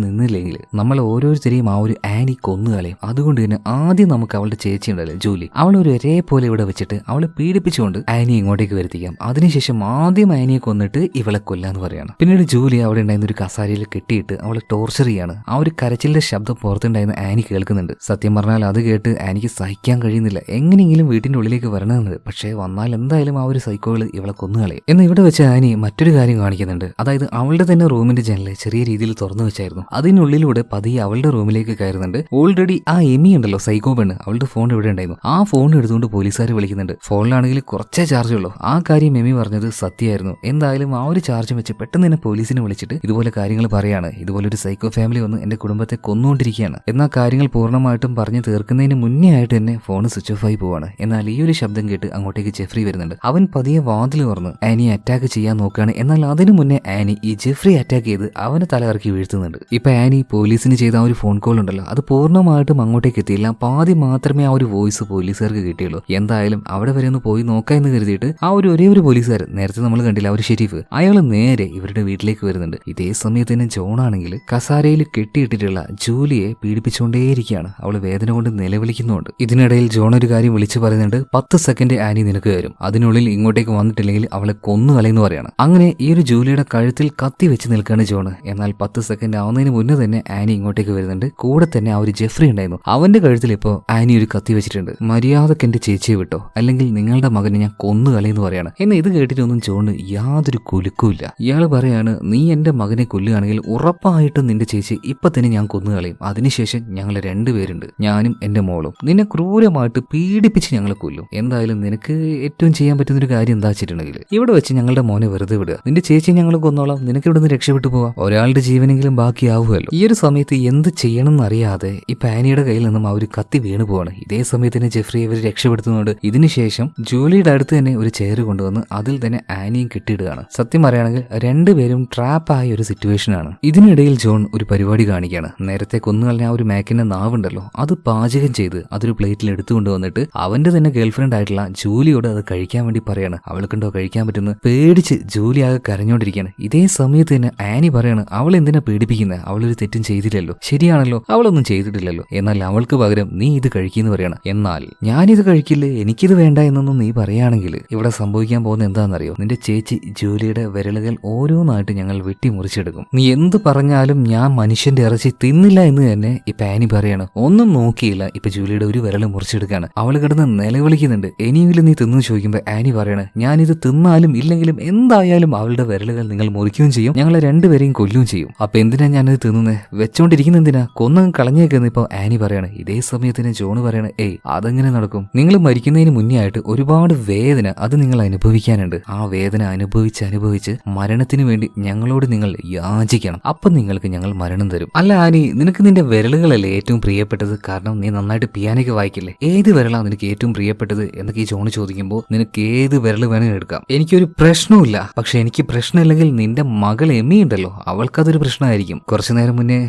നിന്നില്ലെങ്കിൽ നമ്മൾ ഓരോരുത്തരെയും ആ ഒരു ആനി കൊന്നുകളയും. അതുകൊണ്ട് തന്നെ ആദ്യം നമുക്ക് അവളുടെ ചേച്ചി ഉണ്ടല്ലോ ജൂലി, അവളൊരു ഒരേപോലെ ഇവിടെ വെച്ചിട്ട് അവളെ പീഡിപ്പിച്ചുകൊണ്ട് ആനിയെ ഇങ്ങോട്ടേക്ക് വരുത്തിക്കാം. അതിനുശേഷം ആദ്യം ആനിയെ കൊന്നിട്ട് ഇവളെ കൊല്ലാന്ന് പറയാണ്. പിന്നീട് ജൂലി അവിടെ ഉണ്ടായിരുന്ന ഒരു കസാരയിൽ കെട്ടിയിട്ട് അവളെ ടോർച്ചർ ചെയ്യാണ്. ആ ഒരു കരച്ചിലിന്റെ ശബ്ദം പുറത്തുണ്ടായിരുന്ന ആനി കേൾക്കുന്നുണ്ട്. സത്യം പറഞ്ഞാൽ അത് കേട്ട് ആനിക്ക് സഹിക്കാൻ കഴിയുന്നില്ല. എങ്ങനെയെങ്കിലും വീട്ടിന്റെ ഉള്ളിലേക്ക് വരണമെന്നുണ്ട്. പക്ഷേ വന്നാൽ എന്തായാലും ആ ഒരു സൈക്കോകള് ഇവളെ കൊന്നുകളയും. എന്ന് ഇവിടെ വെച്ച് ആനി മറ്റൊരു കാര്യം കാണിക്കുന്നുണ്ട്. അതായത് അവളുടെ തന്നെ റൂമിന്റെ ജനല് ചെറിയ രീതിയിൽ തുറന്നു വെച്ചായിരുന്നു. അതിനുള്ളിലൂടെ പതിയെ അവളുടെ റൂമിലേക്ക് കയറുന്നുണ്ട്. ഓൾറെഡി ആ എമി ഉണ്ടല്ലോ, സൈക്കോ പെണ്ണ്, അവളുടെ ഫോൺ ഇവിടെ ഉണ്ടായിരുന്നു. ആ ഫോൺ എടുത്തുകൊണ്ട് പോലീസുകാർ വിളിക്കുന്നുണ്ട്. ഫോണിലാണെങ്കിൽ കുറച്ചേ ചാർജ് ഉള്ളൂ. ആ കാര്യം എമി പറഞ്ഞത് സത്യമായിരുന്നു. എന്തായാലും ആ ഒരു ചാർജ് വെച്ച് പെട്ടെന്ന് തന്നെ പോലീസിനെ വിളിച്ചിട്ട് ഇതുപോലെ കാര്യങ്ങൾ പറയാണ്. ഇതുപോലെ ഒരു സൈക്കോ ഫാമിലി വന്ന് എന്റെ കുടുംബത്തെ കൊന്നുകൊണ്ടിരിക്കുകയാണ്. എന്നാൽ കാര്യങ്ങൾ പൂർണ്ണമായിട്ടും പറഞ്ഞു തീർക്കുന്നതിന് മുന്നേ ആയിട്ട് തന്നെ ഫോൺ സ്വിച്ച് ഓഫ് ആയി പോവാണ്. എന്നാൽ ഈ ഒരു ശബ്ദം കേട്ട് അങ്ങോട്ടേക്ക് ജെഫ്രി വരുന്നുണ്ട്. അവൻ പതിയെ വാതിൽ തുറന്ന് ആനിയെ അറ്റാക്ക് ചെയ്യാൻ നോക്കുകയാണ്. എന്നാൽ അതിനു മുന്നേ ആനി ഈ ജെഫ്രി അറ്റാക്ക് ചെയ്ത് അവനെ തലകറക്കി വീഴ്ത്തുന്നുണ്ട്. ഇപ്പൊ ആനി പോലീസിന് ചെയ്ത ആ ഒരു ഫോൺ കോൾ ഉണ്ടല്ലോ, അത് പൂർണ്ണമായിട്ടും അങ്ങോട്ടേക്ക് എത്തിയില്ല. പാതി മാത്രമേ ആ ഒരു വോയിസ് പോലീസുകാർക്ക് കിട്ടിയുള്ളൂ. എന്തായാലും അവിടെ വരെ ഒന്ന് പോയി നോക്കാം എന്ന് കരുതിയിട്ട് ആ ഒരു ഒരേ ഒരു പോലീസുകാരൻ, നേരത്തെ നമ്മൾ കണ്ടില്ല ആ ഒരു ഷെരീഫ്, അയാൾ നേരെ ഇവരുടെ വീട്ടിലേക്ക് വരുന്നുണ്ട്. ഇതേ സമയത്ത് തന്നെ ജോൺ ആണെങ്കിൽ കസാരയിൽ കെട്ടിയിട്ടിട്ടുള്ള ജൂലിയെ പീഡിപ്പിച്ചുകൊണ്ടേയിരിക്കുകയാണ്. അവൾ വേദന കൊണ്ട് നിലവിളിക്കുന്നുണ്ട്. ഇതിനിടയിൽ ജോൺ ഒരു കാര്യം വിളിച്ചു പറയുന്നുണ്ട്, 10 സെക്കൻഡ് ആനി നിനക്ക് തരും, അതിനുള്ളിൽ ഇങ്ങോട്ടേക്ക് വന്നിട്ടില്ലെങ്കിൽ അവളെ കൊന്നുകളയെന്ന് പറയാണ്. അങ്ങനെ ഈ ഒരു ജൂലിയുടെ കഴുത്തിൽ കത്തി വെച്ച് നിൽക്കുകയാണ് ജോൺ. എന്നാൽ 10 സെക്കൻഡ് ആവുന്നതിന് മുന്നേ തന്നെ ആനി ഇങ്ങോട്ടേക്ക് വരുന്നുണ്ട്. കൂടെ തന്നെ ആ ഒരു ജെഫ്രി ഉണ്ടായിരുന്നു. അവന്റെ കഴുത്തിൽ ഇപ്പോ ആനി ഒരു കത്തി വെച്ചിട്ടുണ്ട്. മര്യാദക്ക് എന്റെ ചേച്ചിയെ വിട്ടോ, അല്ലെങ്കിൽ നിങ്ങളുടെ മകനെ ഞാൻ കൊന്നുകളയെന്ന് പറയാണ്. എന്നാൽ ഇത് കേട്ടിട്ടൊന്നും ജോണ് യാതൊരു കുലുക്കുമില്ല. ഇയാൾ പറയാണ്, നീ എന്റെ മകനെ കൊല്ലുകയാണെങ്കിൽ ഉറപ്പായിട്ടും നിന്റെ ചേച്ചി ഇപ്പൊ തന്നെ ഞാൻ കൊന്നുകളയും. അതിനുശേഷം ഞങ്ങൾ രണ്ടുപേരുണ്ട്, ഞാനും എന്റെ മോളും. നിന്നെ ക്രൂരമായിട്ട് പീഡിപ്പിച്ച് ഞങ്ങളെ കൊല്ലും. എന്തായാലും നിനക്ക് ഏറ്റവും ചെയ്യാൻ പറ്റുന്ന ഒരു കാര്യം എന്താ വെച്ചിട്ടുണ്ടെങ്കിൽ ഇവിടെ വെച്ച് ഞങ്ങളുടെ മോനെ വെറുതെ വിടുക. നിന്റെ ചേച്ചി ഞങ്ങൾ കൊന്നോളാം, നിനക്ക് ഇവിടെ നിന്ന് രക്ഷപ്പെട്ടു പോവാം. ഒരാളുടെ ജീവനെങ്കിലും ബാക്കിയാവുമല്ലോ. ഈ ഒരു സമയത്ത് എന്ത് ചെയ്യണം എന്നറിയാതെ ഈ പാനിയുടെ കയ്യിൽ നിന്നും ആ ഒരു കത്തി വീണു പോവാണ്. ഇതേ സമയത്ത് തന്നെ ജെഫ്രി ഇവർ രക്ഷപ്പെടുത്തുന്നുണ്ട്. ഇതിനുശേഷം ജൂലിയുടെ അടുത്ത് തന്നെ ഒരു ചെയർ കൊണ്ടുവന്ന് അതിൽ തന്നെ ആനിയും കെട്ടിയിടുകയാണ്. സത്യം പറയുകയാണെങ്കിൽ രണ്ടുപേരും ട്രാപ്പായ ഒരു സിറ്റുവേഷനാണ്. ഇതിനിടയിൽ ജോൺ ഒരു പരിപാടി കാണിക്കുകയാണ്. നേരത്തെ കൊന്നുകളഞ്ഞ ആ ഒരു മാക്കിന്റെ നാവുണ്ടല്ലോ, അത് പാചകം ചെയ്ത് അതൊരു പ്ലേറ്റിൽ എടുത്തുകൊണ്ടുവന്നിട്ട് അവന്റെ തന്നെ ഗേൾഫ്രണ്ട് ആയിട്ടുള്ള ജൂലിയോട് അത് കഴിക്കാൻ വേണ്ടി പറയാണ്. അവൾക്കുണ്ടോ കഴിക്കാൻ പറ്റുന്നത്? പേടിച്ച് ജൂലി ആകെ കരഞ്ഞോണ്ടിരിക്കുകയാണ്. ഇതേ സമയത്ത് തന്നെ ആനി പറയാണ്, അവൾ എന്തിനാ പേടിപ്പിക്കുന്നത്? അവളൊരു തെറ്റും ചെയ്തില്ലല്ലോ. ശരിയാണല്ലോ, അവളൊന്നും ചെയ്തിട്ടില്ലല്ലോ. എന്നാൽ അവൾക്ക് പകരം നീ ഇത് കഴിക്കുന്നു പറയാണ്. എന്നാൽ ഞാനിത് കഴിക്കില്ലേ, എനിക്കിത് വേണ്ട എന്നൊന്നും നീ പറയുകയാണെങ്കിൽ ഇവിടെ സംഭവിക്കാൻ പോകുന്ന എന്താണെന്നറിയോ? നിന്റെ ചേച്ചി ജൂലിയുടെ വിരലുകൾ ഓരോന്നായിട്ട് ഞങ്ങൾ വെട്ടിമുറിച്ചെടുക്കും. നീ എന്ത് പറഞ്ഞാലും ഞാൻ മനുഷ്യന്റെ ഇറച്ചി തിന്നില്ല എന്ന് തന്നെ ഇപ്പൊ ആനി പറയാണ്. ഒന്നും നോക്കിയില്ല, ഇപ്പൊ ജൂലിയുടെ ഒരു വിരൽ മുറിച്ചെടുക്കാണ്. അവൾ കിടന്ന് നിലവിളിക്കുന്നുണ്ട്. ഇനിയെങ്കിലും നീ തിന്നു ചോദിക്കുമ്പോ ആനി പറയാണ്, ഞാനിത് തിന്നാലും ഇല്ലെങ്കിലും എന്തായാലും അവളുടെ വിരലുകൾ നിങ്ങൾ മുറിക്കുകയും ചെയ്യും, ഞങ്ങളെ രണ്ടുപേരെയും കൊല്ലുകയും ചെയ്യും. അപ്പൊ എന്തിനാ ഞാനിത് തിന്നുന്നേ? വെച്ചോണ്ടിരിക്കുന്ന എന്തിനാ? കൊന്നങ്ങ് കളഞ്ഞേക്കെന്ന് ഇപ്പൊ ആനി പറയാണ്. ഇതേ സമയത്തിന് ജോണ് പറയാണ്, ഏയ് അതെങ്ങനെ നടക്കും? നിങ്ങൾ മരിക്കുന്നതിന് മുന്നേ ആയിട്ട് ഒരുപാട് വേദന അത് നിങ്ങൾ അനുഭവിക്കാനുണ്ട്. ആ വേദന അനുഭവിച്ച് മരണത്തിന് വേണ്ടി ഞങ്ങളോട് നിങ്ങൾ യാചിക്കണം. അപ്പൊ നിങ്ങൾക്ക് ഞങ്ങൾ മരണം തരും. അല്ല ആനി, നിനക്ക് നിന്റെ വിരലുകളല്ലേ ഏറ്റവും പ്രിയപ്പെട്ടത്? കാരണം നീ നന്നായിട്ട് പിയാനൊക്കെ വായിക്കില്ലേ. ഏത് വിരലാ നിനക്ക് ഏറ്റവും പ്രിയപ്പെട്ടത് എന്നൊക്കെ ഈ ജോണ് ചോദിക്കുമ്പോൾ നിനക്ക് ഏത് വിരൽ വേണമെങ്കിലും എടുക്കാം, എനിക്കൊരു പ്രശ്നവുമില്ല. പക്ഷെ എനിക്ക് പ്രശ്നമില്ലെങ്കിൽ നിന്റെ മകൾ എമി ഉണ്ടല്ലോ, അവൾക്കതൊരു പ്രശ്നമായിരിക്കും. കുറച്ചു നേരം മുന്നേ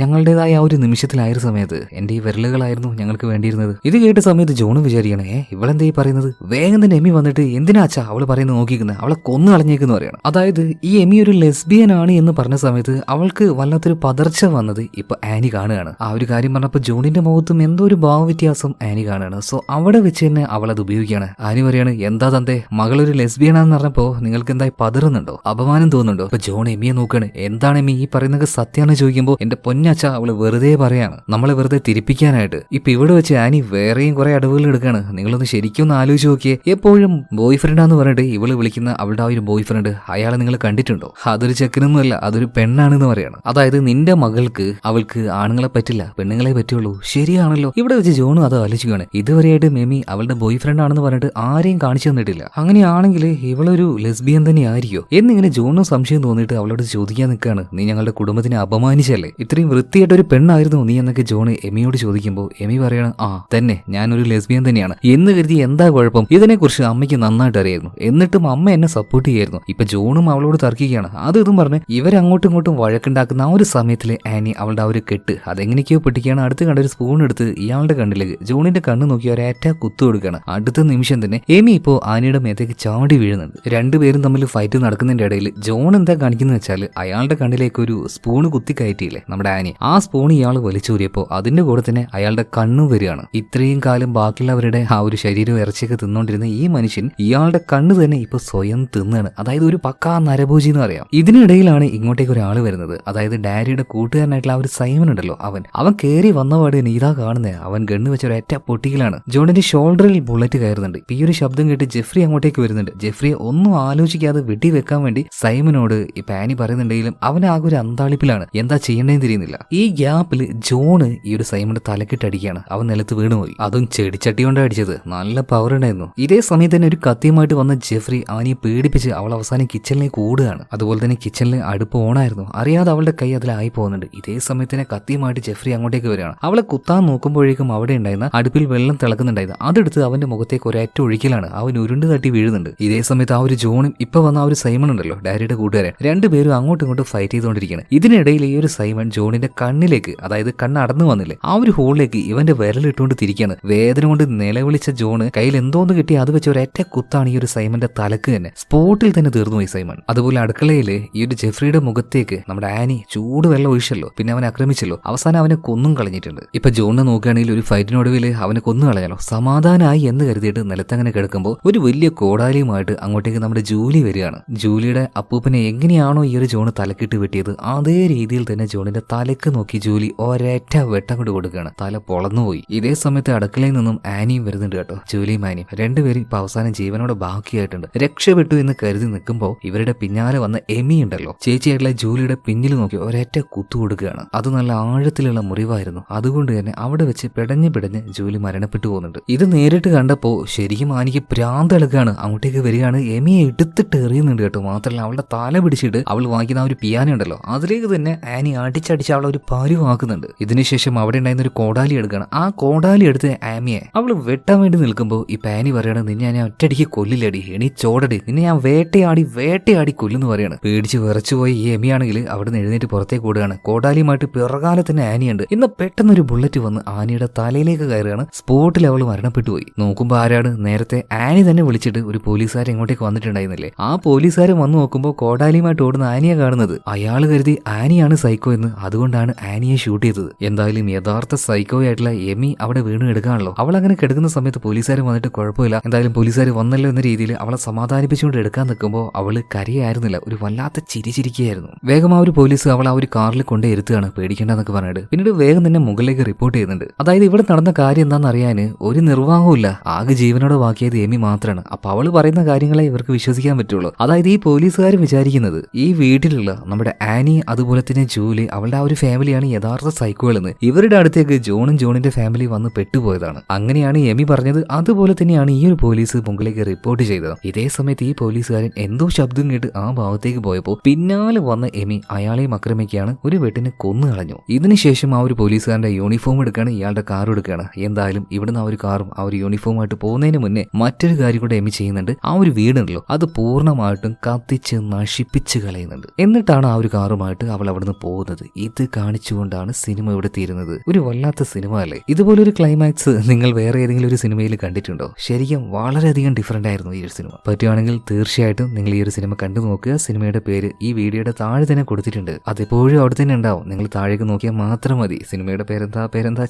ഞങ്ങളുടേതായ ആ ഒരു നിമിഷത്തിലായ സമയത്ത് എന്റെ ഈ വിരലുകളായിരുന്നു ഞങ്ങൾക്ക് വേണ്ടിയിരുന്നത്. ഇത് കേട്ട സമയത്ത് ജോണ് വിചാരിക്കണേ, ഇവളെന്താ ഈ പറയുന്നത്? വേഗം തന്നെ എമി വന്നിട്ട് എന്തിനാച്ചാ അവള് പറയുന്നത് നോക്കിക്കുന്നത്, അവളെ കൊന്നു കളഞ്ഞേക്കെന്ന് പറയണം. അതായത് ഈ എമി ഒരു ലെസ്ബിയൻ ആണ് എന്ന് പറഞ്ഞ സമയത്ത് അവൾക്ക് വല്ലാത്തൊരു പതർച്ച വന്നത് ഇപ്പൊ ആനി കാണുകയാണ്. ആ ഒരു കാര്യം പറഞ്ഞപ്പോ ജോണിന്റെ മുഖത്തും എന്തോ ഒരു ഭാവവ്യത്യാസം ആനി കാണുകയാണ്. സോ അവിടെ വെച്ച് തന്നെ അവൾ അത് ഉപയോഗിക്കുകയാണ്. ആനി പറയാണ്, എന്താ തന്റെ മകളൊരു ലെസ്ബിയൻ ആണെന്ന് പറഞ്ഞപ്പോ നിങ്ങൾക്ക് എന്തായി പതറുന്നുണ്ടോ, അപമാനം തോന്നുന്നുണ്ടോ? അപ്പൊ ജോൺ എമിയെ നോക്കാണ്. എന്താണ് എമി ഈ പറയുന്നത് സത്യമാണെന്ന് ചോദിക്കുമ്പോൾ എന്റെ പൊന്നച്ച അവള് വെറുതെ പറയാണ്, നമ്മളെ വെറുതെ തിരിപ്പിക്കാനായിട്ട്. ഇപ്പൊ ഇവിടെ വെച്ച് ആനി വേറെയും കുറെ അടവുകൾ എടുക്കാണ്. നിങ്ങളൊന്ന് ശരിക്കും ഒന്ന് ആലോചിച്ച് നോക്കിയേ. എപ്പോഴും ബോയ് ഫ്രണ്ടാന്ന് പറഞ്ഞിട്ട് ഇവള് വിളിക്കുന്ന അവളുടെ ആ ഒരു ബോയ് ഫ്രണ്ട്, അയാളെ നിങ്ങൾ കണ്ടിട്ടുണ്ടോ? അതൊരു ചെക്കനൊന്നുമല്ല, അതൊരു പെണ്ണാണെന്ന് പറയാണ്. അതായത് നിന്റെ മകൾക്ക് അവൾക്ക് ആണുങ്ങളെ പറ്റില്ല, പെണ്ണുങ്ങളെ പറ്റുള്ളൂ. ശരിയാണല്ലോ. ഇവിടെ വെച്ച് ജോണും അത് ആലോചിക്കുകയാണ്. ഇതുവരെയായിട്ട് മെമി അവളുടെ ബോയ് ഫ്രണ്ട് ആണെന്ന് പറഞ്ഞിട്ട് ആരെയും കാണിച്ചു തന്നിട്ടില്ല. അങ്ങനെയാണെങ്കിൽ ഇവളൊരു ലെസ്ബിയൻ തന്നെ ആയിരിക്കോ എന്നിങ്ങനെ ജോണും സംശയം തോന്നിയിട്ട് അവളോട് ചോദിക്കാൻ നിൽക്കുകയാണ്. നീ ഞങ്ങളുടെ കുടുംബത്തിനെ അപമാനിച്ചല്ലേ, ഇത്രയും വൃത്തിയായിട്ട് ഒരു പെണ്ണായിരുന്നു നീ എന്നൊക്കെ ജോണ് എമിയോട് ചോദിക്കുമ്പോൾ എമി പറയണ ആ തന്നെ ഞാനൊരു ലെസ്ബിയൻ തന്നെയാണ് എന്ന് കരുതി എന്താ കുഴപ്പം, ഇതിനെക്കുറിച്ച് അമ്മയ്ക്ക് നന്നായിട്ട് അറിയായിരുന്നു, എന്നിട്ടും അമ്മ എന്നെ സപ്പോർട്ട് ചെയ്യായിരുന്നു. ഇപ്പൊ ജോണും അവളോട് തർക്കിക്കുകയാണ്. ഇതും പറഞ്ഞ് ഇവരങ്ങോട്ടും ഇങ്ങോട്ടും വഴക്കുണ്ടാക്കുന്ന ആ ഒരു സമയത്തില് ആനി അവളുടെ ആ ഒരു കെട്ട് അതെങ്ങനെയൊക്കെയോ പൊട്ടിക്കുകയാണ്. അടുത്ത് കണ്ട ഒരു സ്പൂൺ എടുത്ത് ഇയാളുടെ കണ്ണിലേക്ക് ജോണിന്റെ കണ്ണ് നോക്കി ഒരേറ്റ കുത്തു കൊടുക്കുകയാണ്. അടുത്ത നിമിഷം തന്നെ എമി ഇപ്പോ ആനിയുടെ മേത്തേക്ക് ചാടി വീഴുന്നുണ്ട്. രണ്ടുപേരും തമ്മിൽ ഫൈറ്റ് നടക്കുന്നതിന്റെ ഇടയിൽ ജോൺ എന്താ കാണിക്കുന്നത് വെച്ചാൽ അയാളുടെ കണ്ണിലേക്ക് ഒരു സ്പൂൺ കുത്തി കയറ്റിയില്ലേ നമ്മുടെ ആനി, ആ സ്പൂൺ ഇയാൾ വലിച്ചൂരിയപ്പോ അതിന്റെ കൂടെ തന്നെ അയാളുടെ കണ്ണും വരികയാണ്. ഇത്രയും കാലം ബാക്കിയുള്ളവരുടെ ആ ഒരു ശരീരം ഇറച്ചിയൊക്കെ തിന്നോണ്ടിരുന്ന ഈ മനുഷ്യൻ ഇയാളുടെ കണ്ണ് തന്നെ ഇപ്പൊ സ്വയം തിന്നാണ്. അതായത് ഒരു പക്കാ നരഭോജി എന്ന് പറയാം. ഇതിനിടയിലാണ് ഇങ്ങോട്ടേക്ക് ഒരാൾ വരുന്നത്. അതായത് ഡാരിയുടെ കൂട്ടുകാരനായിട്ടുള്ള ആ ഒരു സൈമൺ ഉണ്ടല്ലോ, അവൻ കയറി വന്നപാട് ഇതാ കാണുന്നേ, അവൻ ഗണ്ണ് വെച്ച ഒരൊറ്റ പൊട്ടിക്കലാണ്. ജോണിന്റെ ഷോൾഡറിൽ ബുള്ളറ്റ് കയറുന്നുണ്ട്. ഈ ഒരു ശബ്ദം കേട്ട് ജെഫ്രി അങ്ങോട്ടേക്ക് വരുന്നുണ്ട്. ജെഫ്രിയെ ഒന്നും ആലോചിക്കാതെ വെടിവെക്കാൻ വേണ്ടി സൈമനോട് ഈ പാനി പറയുന്നുണ്ടെങ്കിലും അവൻ ആകെ ഒരു അന്താളിപ്പിലാണ്, എന്താ ചെയ്യേണ്ടതെന്ന് തിരിയുന്നില്ല. ഈ ഗ്യാപ്പിൽ ജോണ് ഈ ഒരു സൈമന്റെ തലക്കിട്ടടിക്കുകയാണ്. അവൻ നിലത്ത് വീണുപോയി. അതും ചെടിച്ചട്ടി കൊണ്ടാണ് അടിച്ചത്. നല്ല പവർ ഉണ്ടായിരുന്നു. ഇതേ സമയത്ത് തന്നെ ഒരു കത്തിയുമായിട്ട് വന്ന ജെഫ്രി ആനിയെ പേടിപ്പിച്ച് അവൾ അവസാനം കിച്ചണിലേക്ക് ഓടുകയാണ്. അതുപോലെ തന്നെ കിച്ചണിലെ അടുപ്പ് ഓണായിരുന്നു. അറിയാതെ അവളുടെ കൈ അതിലായി പോകുന്നുണ്ട്. ഇതേ സമയത്ത് തന്നെ കത്തിയുമായിട്ട് ജെഫ്രി അങ്ങോട്ടേക്ക് വരികയാണ്. അവളെ കുത്താൻ നോക്കുമ്പോഴേക്കും അവിടെ ഉണ്ടായിരുന്ന അടുപ്പിൽ വെള്ളം തിളക്കുന്നുണ്ടായിരുന്നു. അതെടുത്ത് അവന്റെ മുഖത്തേക്ക് ഒരേറ്റ ഒഴിക്കലാണ്. അവൻ ഉരുണ്ട് തട്ടി വീഴുന്നുണ്ട്. ഇതേ സമയത്ത് ആ ഒരു ജോണും ഇപ്പൊ വന്ന ആ ഒരു സൈമൺ ഉണ്ടല്ലോ ഡാരിയുടെ കൂട്ടുകാരൻ, രണ്ടുപേരും അങ്ങോട്ടും ഇങ്ങോട്ടും ഫൈറ്റ് ചെയ്തുകൊണ്ടിരിക്കുകയാണ്. ഇതിനിടയിൽ ഈ ഒരു സൈമൺ ജോണിന്റെ കണ്ണിലേക്ക്, അതായത് കണ്ണ് അടന്നു വന്നില്ലേ ആ ഒരു ഹോളിലേക്ക് ഇവന്റെ വിരലിട്ടുകൊണ്ട് തിരിക്കുകയാണ്. വേദന കൊണ്ട് നിലവിളിച്ച ജോണ് കയ്യിൽ എന്തോന്ന് കിട്ടി അത് വെച്ച് ഒരൊറ്റ കുത്താണ് ഈ ഒരു സൈമന്റെ തലക്ക് തന്നെ. സ്പോട്ടിൽ തന്നെ തീർന്നുപോയി സൈമൺ. അതുപോലെ അടുക്കളയില് ഈ ഒരു ജെഫ്രിയുടെ മുഖത്തേക്ക് നമ്മുടെ ആനി ചൂട് വെള്ളം ഒഴിച്ചല്ലോ, പിന്നെ അവനെ ആക്രമിച്ചല്ലോ, അവസാനം അവനെ കൊന്നും കളഞ്ഞിട്ടുണ്ട്. ഇപ്പൊ ജോണിനെ നോക്കുകയാണെങ്കിൽ ഒരു ഫൈറ്റിനൊടുവിൽ അവനെ കൊന്നു കളഞ്ഞല്ലോ, സമാധാനമായി എന്ന് കരുതിയിട്ട് നിലത്തങ്ങനെ കിടക്കുമ്പോൾ ഒരു വലിയ കോടാലിയുമായിട്ട് അങ്ങോട്ടേക്ക് നമ്മുടെ ജൂലി വരികയാണ്. ജൂലിയുടെ അപ്പൂപ്പനെ എങ്ങനെയാണോ ഈ ഒരു ജോണ് തലക്കിട്ട് വെട്ടിയത് അതേ രീതിയിൽ തന്നെ ജോണിന്റെ തലക്ക് നോക്കി ജൂലി ഒരേറ്റ വെട്ടം കൊണ്ട് കൊടുക്കുകയാണ്. തല പൊളന്നുപോയി. ഇതേ സമയത്ത് അടുക്കളയിൽ നിന്നും ആനിയും വരുന്നുണ്ട് കേട്ടോ. ജൂലിയും ആനിയും രണ്ടുപേരും ഇപ്പൊ അവസാനം ജീവനോടെ ബാക്കിയായിട്ടുണ്ട്. രക്ഷപ്പെട്ടു എന്ന് കരുതി നിൽക്കുമ്പോൾ ഇവരുടെ പിന്നാലെ വന്ന എമി ഉണ്ടല്ലോ, ചേച്ചിയായിട്ടുള്ള ജൂലിയുടെ പിന്നിൽ നോക്കി ഒരേറ്റ കുത്തു കൊടുക്കുകയാണ്. അത് നല്ല ആഴത്തിലുള്ള മുറിവായിരുന്നു. അതുകൊണ്ട് തന്നെ അവിടെ വെച്ച് പിടഞ്ഞ് ജൂലി മരണപ്പെട്ടു പോകുന്നുണ്ട്. ഇത് നേരിട്ട് കണ്ടപ്പോ ശരിക്കും ആനിക്ക് ഭ്രാന്തെടുക്കുകയാണ്. അങ്ങോട്ടേക്ക് വരികയാണ്, എമിയെ എടുത്തിട്ട് എറിയുന്നുണ്ട് കേട്ടോ. മാത്രമല്ല അവളുടെ തല പിടിച്ചിട്ട് അവൾ വാങ്ങിക്കുന്ന ആ ഒരു പിയാനോ ഉണ്ടല്ലോ അതിലേക്ക് തന്നെ ആനി അടിച്ചടിച്ച് അവളെ ഒരു പരുവാക്കുന്നുണ്ട്. ഇതിനുശേഷം അവിടെ ഉണ്ടായിരുന്ന ഒരു കോടാലി എടുക്കുകയാണ്. ആ കോടാലി എടുത്ത് ആമിയെ അവൾ വെട്ടാൻ വേണ്ടി നിൽക്കുമ്പോൾ ഈ പാനി പറയണ, നിന്നെ ഞാൻ ഒറ്റയടിക്ക് കൊല്ലില്ലടി, എണീ ചോടടി, നിന്നെ ഞാൻ വേട്ടയാടി കൊല്ലുന്നു പറയാണ്. പേടിച്ച് വിറച്ചുപോയി ഈ എമിയാണെങ്കിൽ അവിടെ നിന്ന് എഴുന്നേറ്റ് പുറത്തേക്ക് ഓടുകയാണ്. കോടാലിയുമായിട്ട് പിറകാലെ തന്നെ ആനിയുണ്ട്. ഇന്ന് പെട്ടെന്നൊരു ബുള്ളറ്റ് വന്ന് ആനിയുടെ തലയിലേക്ക് കയറുകയാണ്. സ്പോട്ടിൽ അവൾ മരണപ്പെട്ടു പോയി. നോക്കുമ്പോൾ ആരാണ്, നേരത്തെ ആനി തന്നെ വിളിച്ചിട്ട് ഒരു പോലീസുകാരൻ ഇങ്ങോട്ടേക്ക് വന്നിട്ടുണ്ടായിരുന്നില്ലേ, ആ പോലീസുകാരൻ വന്ന് നോക്കുമ്പോൾ കോടാലിയുമായിട്ട് ഓടുന്ന ആനിയെ കാണുന്നത്. അയാൾ കരുതി ആനിയാണ് സൈക്കോ എന്ന്, അതുകൊണ്ടാണ് ആനിയെ ഷൂട്ട് ചെയ്തത്. എന്തായാലും യഥാർത്ഥ സൈക്കോ ആയിട്ടുള്ള എമി അവിടെ വീണ് എടുക്കാണല്ലോ. അവൾ അങ്ങനെ കിടക്കുന്ന സമയത്ത് പോലീസുകാരൻ വന്നിട്ട് കുഴപ്പമില്ല, എന്തായാലും പോലീസുകാർ വന്നല്ലോ എന്ന രീതിയിൽ അവളെ സമാധാനിപ്പിച്ചുകൊണ്ട് എടുക്കാൻ നിൽക്കുമ്പോൾ അവള് കരയായിരുന്നില്ല, ഒരു വല്ലാത്ത ചിരിച്ചിരിക്കുകയായിരുന്നു. വേഗം ആ ഒരു പോലീസ് അവൾ ആ ഒരു കാറിൽ കൊണ്ടേ ഇരുത്തുകയാണ്, പേടിക്കേണ്ടെന്നൊക്കെ പറഞ്ഞിട്ട്. പിന്നീട് വേഗം തന്നെ മുകളിലേക്ക് റിപ്പോർട്ട് ചെയ്യുന്നുണ്ട്. അതായത് ഇവിടെ നടന്ന കാര്യം എന്താണെന്ന് അറിയാന് ഒരു നിർവാഹമില്ല, ആകെ ജീവനോടെ ബാക്കിയത് എമി മാത്രമാണ്. അപ്പൊ അവള് പറയുന്ന കാര്യങ്ങളെ ഇവർക്ക് വിശ്വസിക്കാൻ പറ്റുള്ളൂ. അതായത് ഈ പോലീസുകാരും വിചാരിക്കുന്നത് ഈ വീട്ടിലുള്ള നമ്മുടെ ആനി അതുപോലെ തന്നെ ജൂലി അവളുടെ ആ ഒരു ഫാമിലിയാണ് യഥാർത്ഥ സൈക്കോകൾ എന്ന്. ഇവരുടെ അടുത്തേക്ക് ജോണും ജോണിന്റെ ഫാമിലി വന്ന് പെട്ടുപോയതാണ്. അങ്ങനെയാണ് എമി പറഞ്ഞത്. അതുപോലെ തന്നെയാണ് ഈ ഒരു പോലീസ് മുകളിലേക്ക് റിപ്പോർട്ട് ചെയ്തത്. ഇതേ സമയത്ത് ഈ പോലീസുകാരൻ എന്തോ ശബ്ദം കേട്ട് ആ ഭാഗത്തേക്ക് പോയപ്പോൾ പിന്നാലെ വന്ന എമി അയാളെയും ആക്രമിക്കുകയാണ്, ഒരു വെട്ടിനെ കൊന്നു കളഞ്ഞു. ഇതിനുശേഷം ആ ഒരു പോലീസുകാരന്റെ യൂണിഫോം എടുക്കുകയാണ്, ഇയാളുടെ കാർ എടുക്കുകയാണ്. എന്തായാലും ഇവിടുന്ന് ആ ഒരു കാറും ആ ഒരു യൂണിഫോമായിട്ട് പോകുന്നതിന് മുന്നേ മറ്റൊരു കാര്യം കൂടെ എമി ചെയ്യുന്നുണ്ട്. ആ ഒരു വീടുണ്ടല്ലോ അത് പൂർണ്ണമായിട്ടും കത്തിച്ച് നശിപ്പിച്ച് കളയുന്നുണ്ട്. എന്നിട്ടാണ് ആ ഒരു കാറുമായിട്ട് അവൾ അവിടുന്ന് പോകുന്നത്. ഇത് കാണിച്ചുകൊണ്ടാണ് സിനിമ ഇവിടെ തീരുന്നത്. ഒരു വല്ലാത്ത സിനിമ അല്ലേ? ഇതുപോലൊരു ക്ലൈമാക്സ് നിങ്ങൾ വേറെ ഏതെങ്കിലും ഒരു സിനിമയിൽ കണ്ടിട്ടുണ്ടോ? ശരിക്കും വളരെയധികം ഡിഫറെന്റ് ആയിരുന്നു ഈ ഒരു സിനിമ. പറ്റുവാണെങ്കിൽ തീർച്ചയായിട്ടും നിങ്ങൾ ഈ ഒരു സിനിമ കണ്ടു നോക്കുക. സിനിമയുടെ പേര് ഈ വീഡിയോയുടെ താഴെ തന്നെ കൊടുത്തിട്ടുണ്ട്. അതെപ്പോഴും അവിടെ തന്നെ ഉണ്ടാവും. നിങ്ങൾ താഴേക്ക് നോക്കിയാൽ മാത്രം മതി. സിനിമയുടെ പേരെന്താ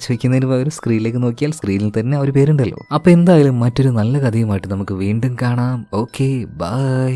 ചോദിക്കുന്നതിന് പകരം സ്ക്രീനിലേക്ക് നോക്കിയാൽ സ്ക്രീനിൽ തന്നെ ആ ഒരു പേരുണ്ടല്ലോ. അപ്പൊ എന്തായാലും മറ്റൊരു നല്ല കഥയുമായിട്ട് നമുക്ക് വീണ്ടും കാണാം. Okay, by.